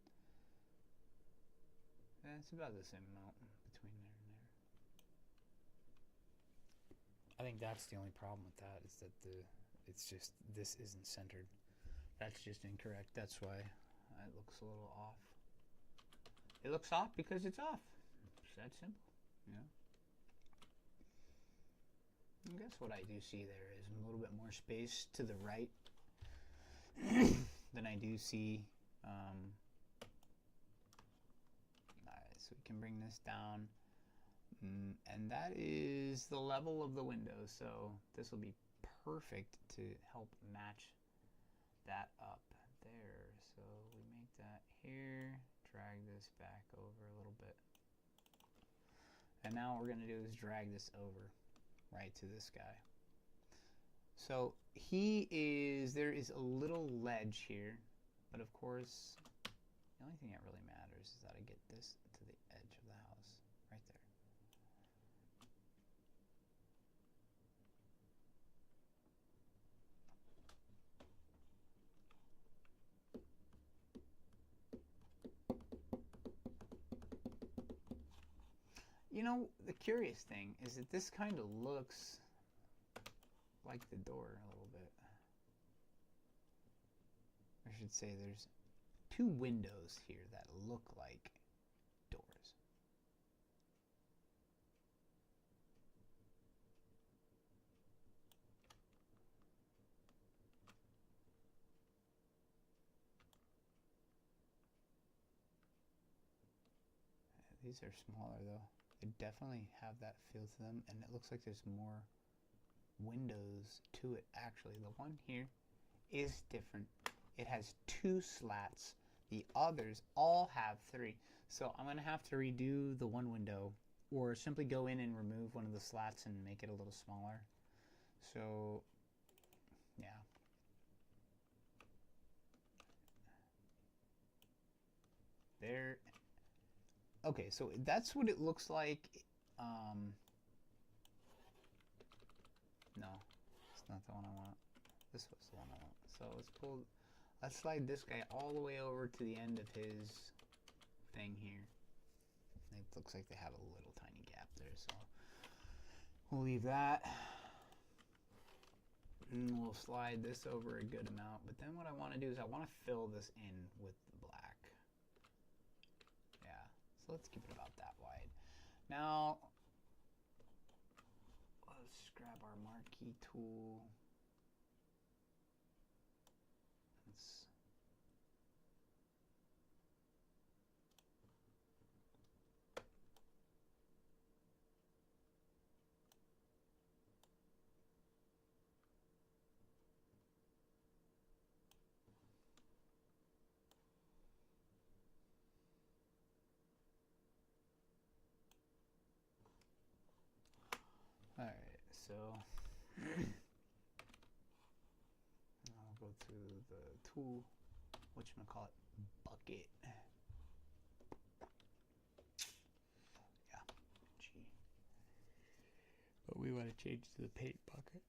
C: And it's about the same amount between there and there. I think that's the only problem with that is that it's just this isn't centered. That's just incorrect. That's why it looks a little off. It looks off because it's off. It's that simple, you know. I guess what I do see there is a little bit more space to the right than I do see. Alright, so we can bring this down. And that is the level of the window, so this will be perfect to help match that up there. So we make that here, drag this back over a little bit. And now what we're going to do is drag this over right to this guy. So there is a little ledge here, but of course, the only thing that really matters is that I get this to the edge of the house, right there. You know, the curious thing is that this kind of looks like the door a little bit. I should say there's two windows here that look like doors. These are smaller though. They definitely have that feel to them, and it looks like there's more windows to it. Actually, the one here is different. It has 2 slats. The others all have 3. So I'm going to have to redo the one window, or simply go in and remove one of the slats and make it a little smaller. So, yeah. There. Okay, so that's what it looks like. No, it's not the one I want. This was the one I want. So let's slide this guy all the way over to the end of his thing here. It looks like they have a little tiny gap there, so we'll leave that. And we'll slide this over a good amount. But then what I want to do is I want to fill this in with the black. Yeah, so let's keep it about that wide. Now, let's grab our marquee tool.
A: Alright, so I'll go to the tool, whatchamacallit, bucket. Yeah, G. But we want to change to the paint bucket,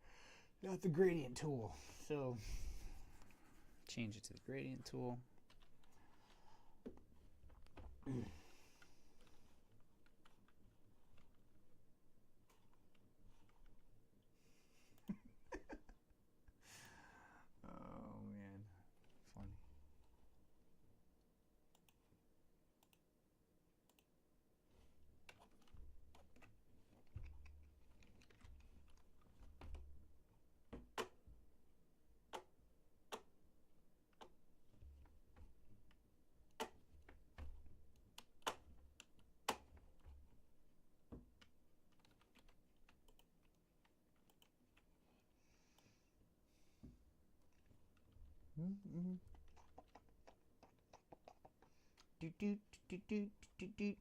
A: not the gradient tool. So change it to the gradient tool. Oh man, funny. Mm-hmm. Do do do do do do.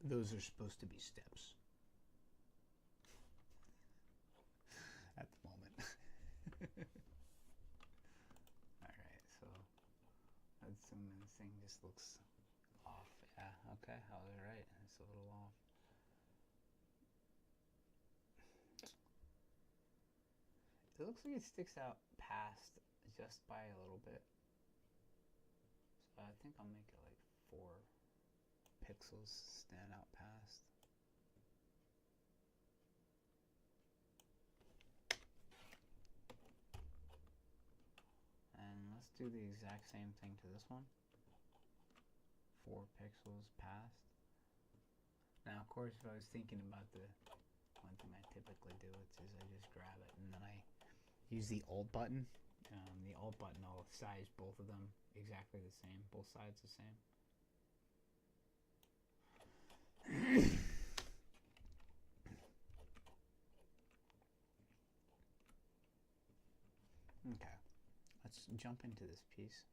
A: Those are supposed to be steps at the moment. Alright, so let's zoom in. This thing just looks off. Yeah, okay, I was right. It's a little off. It looks like it sticks out past just by a little bit. So I think I'll make it like 4 pixels stand out past. And let's do the exact same thing to this one. 4 pixels past. Now, of course, if I was thinking about the one thing I typically do is I just grab it and then I use the Alt button. The Alt button will size both of them exactly the same, both sides the same. Okay, let's jump into this piece.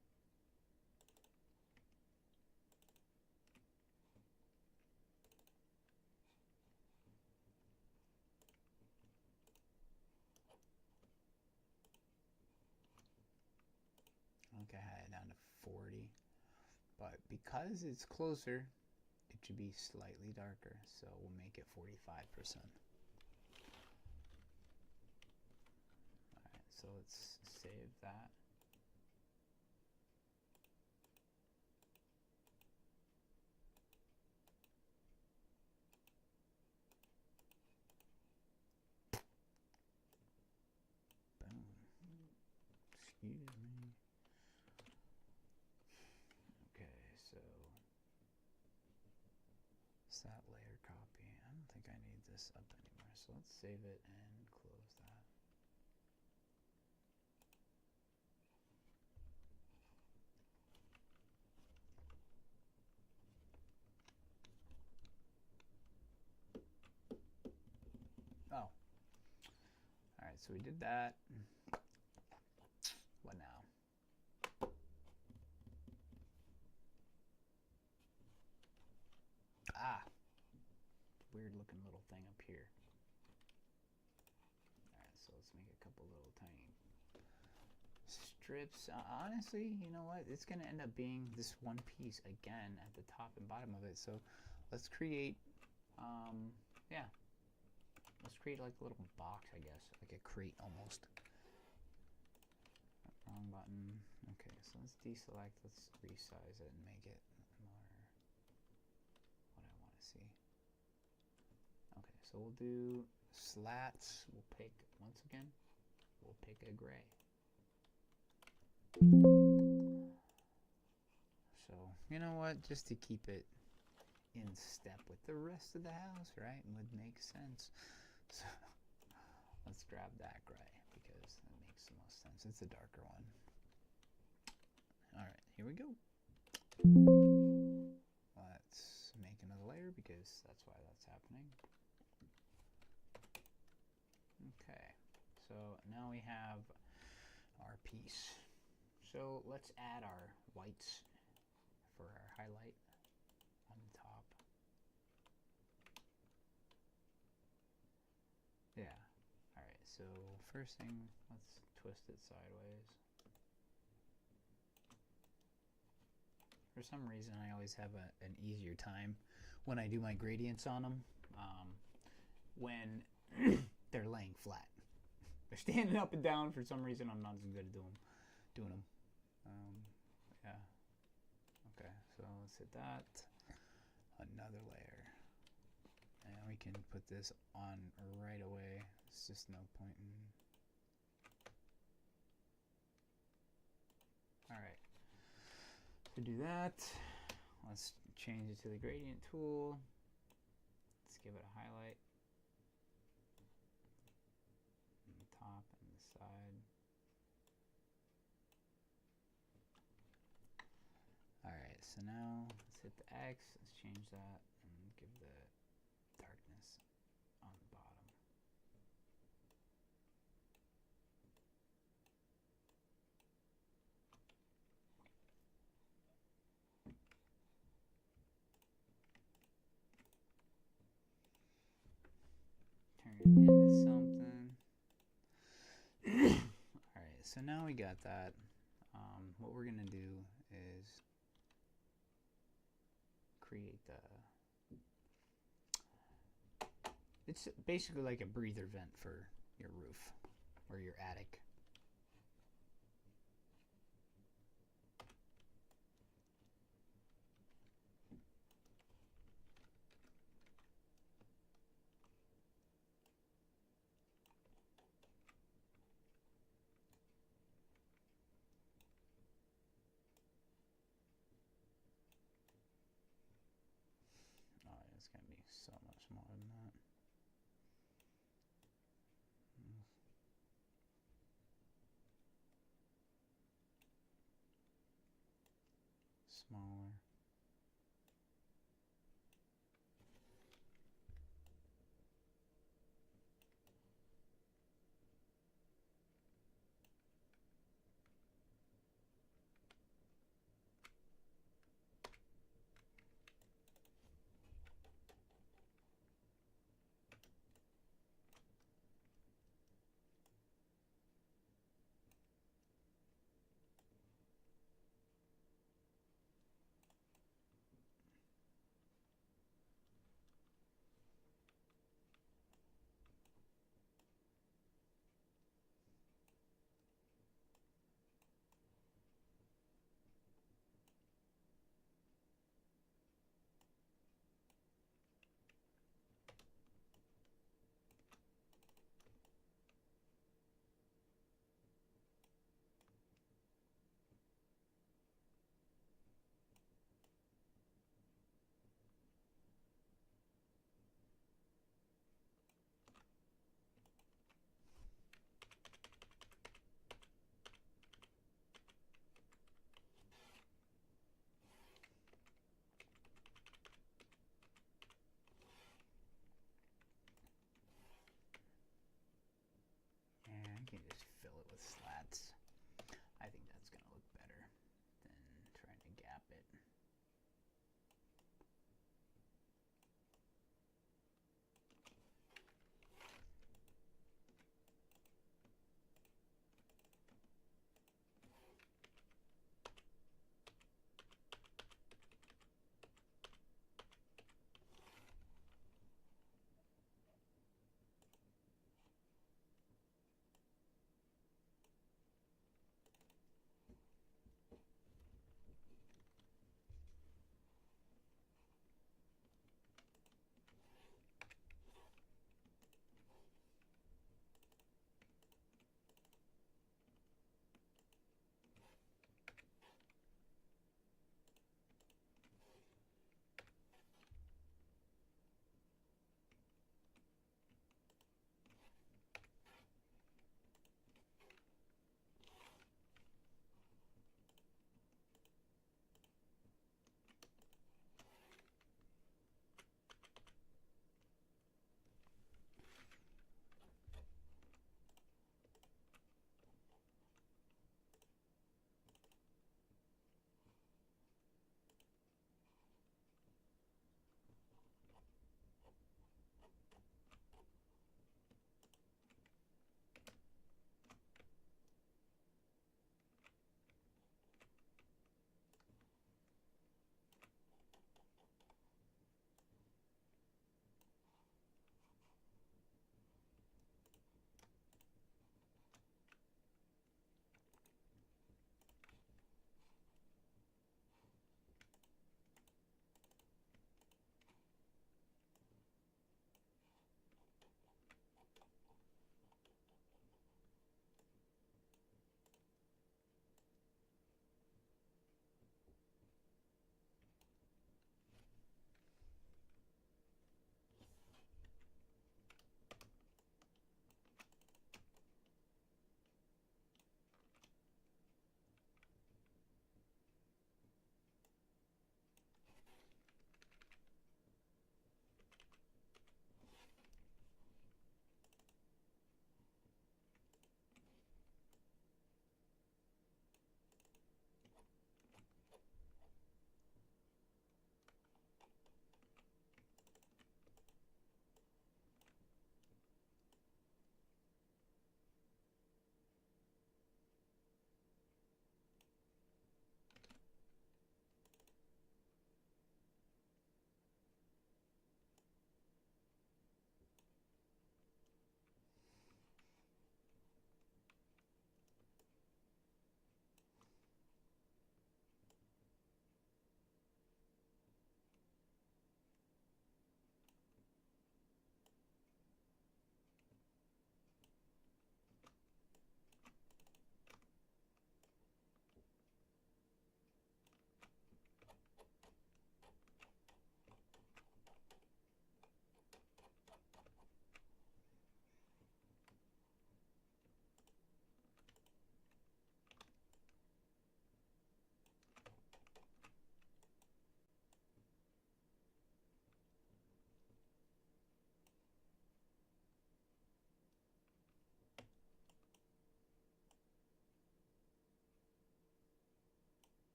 A: Okay, I had it down to 40, but because it's closer, it should be slightly darker, so we'll make it 45%. Alright, so let's save that. Boom. Excuse me. Okay, so that layer copy. I don't think I need this up anymore, so let's save it and close that. Oh. Alright, so we did that. What now?
C: weird looking little thing up here. Alright, so let's make a couple little tiny strips. Honestly, you know what? It's going to end up being this one piece again at the top and bottom of it. So let's create, yeah. Let's create like a little box, I guess. Like a crate almost. Wrong button. Okay, so let's deselect. Let's resize it and make it more what I want to see. Okay, so we'll do slats. We'll pick, once again, we'll pick a gray. So, you know what? Just to keep it in step with the rest of the house, right? Would make sense. So, let's grab that gray because that makes the most sense. It's a darker one. Alright, here we go. Let's make another layer because that's why that's happening. Okay, so now we have our piece. So let's add our whites for our highlight on the top. Yeah. Alright, so first thing, let's twist it sideways. For some reason, I always have an easier time when I do my gradients on them when they're laying flat. They're standing up and down. For some reason, I'm not as good at doing them. Yeah. Okay, so let's hit that. Another layer. And we can put this on right away. It's just no point in... Alright. To do that, let's change it to the gradient tool. Let's give it a highlight. On the top and the side. Alright, so now let's hit the X, let's change that and give the darkness on the bottom. Turn it into something. Alright, so now we got that. What we're going to do is create it's basically like a breather vent for your roof or your attic. It's going to be so much more than that. Smaller.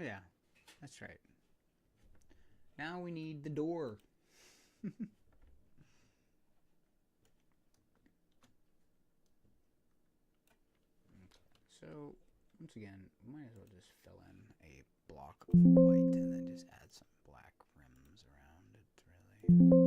C: yeah, that's right. Now we need the door. So, once again, we might as well just fill in a block of white and then just add some black rims around it, really.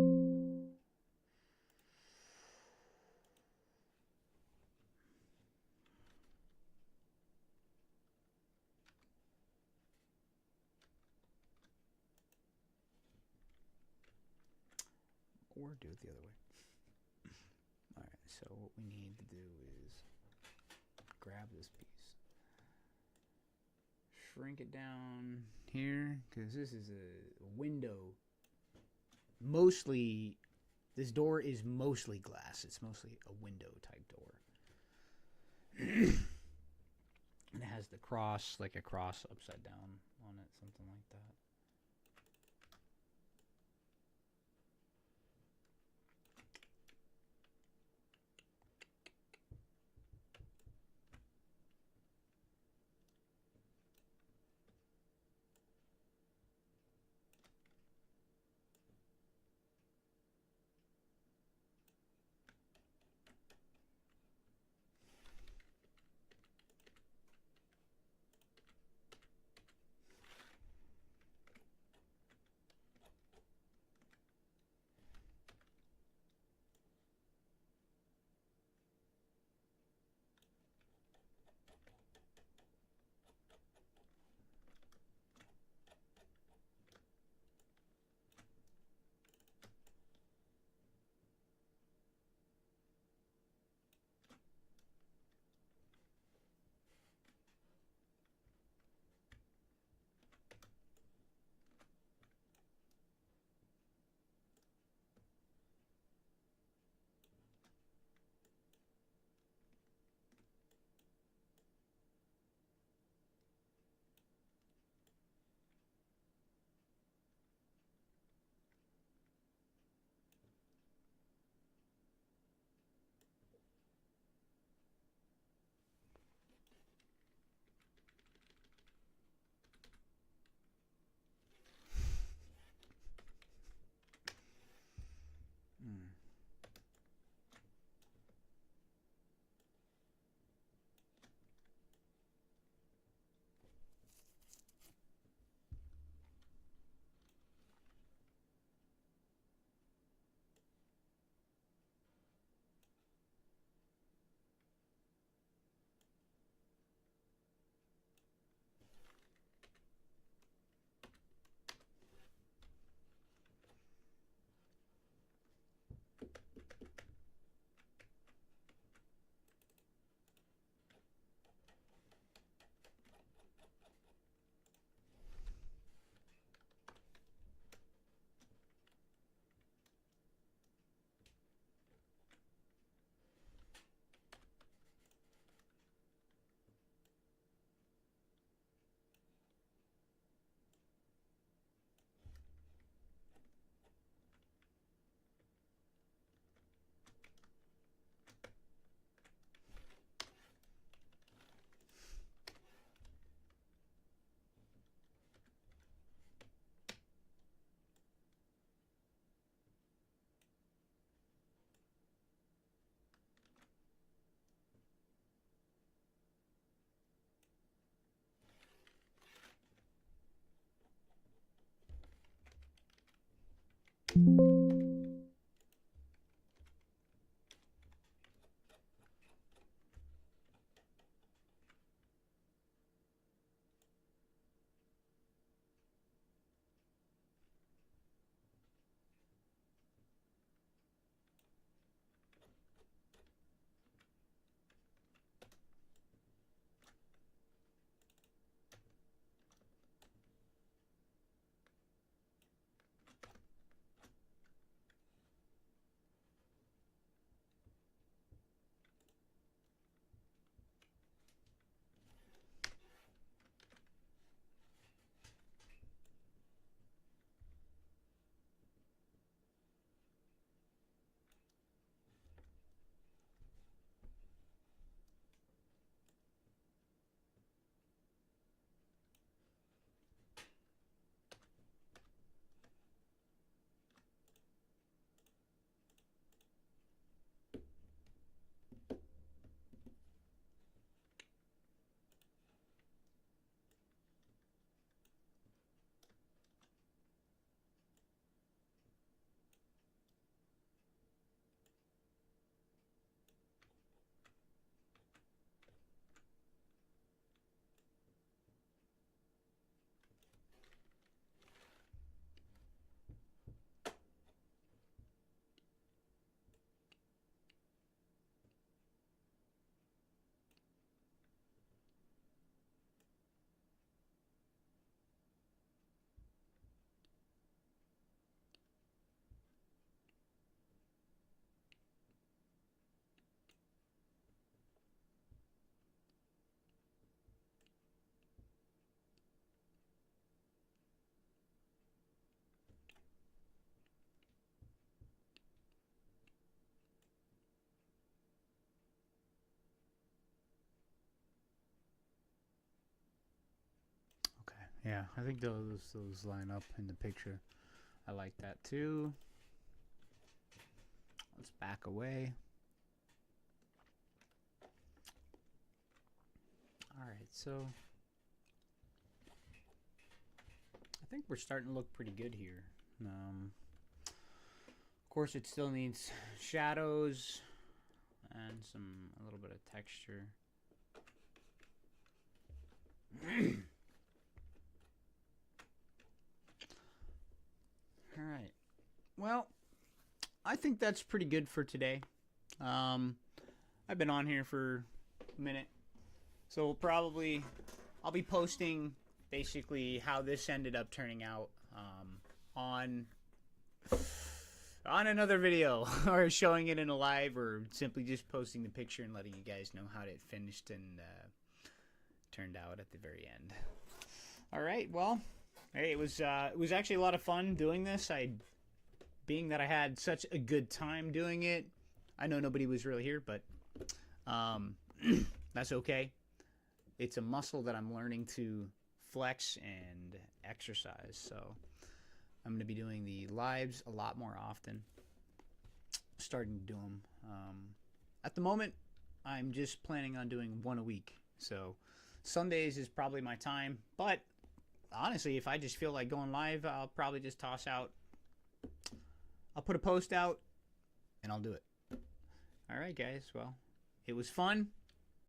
C: Or do it the other way. Alright, so what we need to do is grab this piece, shrink it down here, because this is a window. Mostly, this door is mostly glass. It's mostly a window type door. And it has the cross, like a cross upside down on it, something like that. Hmm. Yeah, I think those line up in the picture. I like that too. Let's back away. All right, so I think we're starting to look pretty good here. Of course, it still needs shadows and a little bit of texture. All right. Well, I think that's pretty good for today. I've been on here for a minute, so I'll be posting basically how this ended up turning out on another video, or showing it in a live, or simply just posting the picture and letting you guys know how it finished and turned out at the very end. All right, well, hey, it was actually a lot of fun doing this. Being that I had such a good time doing it, I know nobody was really here, but that's okay. It's a muscle that I'm learning to flex and exercise, so I'm going to be doing the lives a lot more often, starting to do them. At the moment, I'm just planning on doing one a week, so Sundays is probably my time, but honestly, if I just feel like going live, I'll probably just I'll put a post out and I'll do it. All right, guys. Well, it was fun.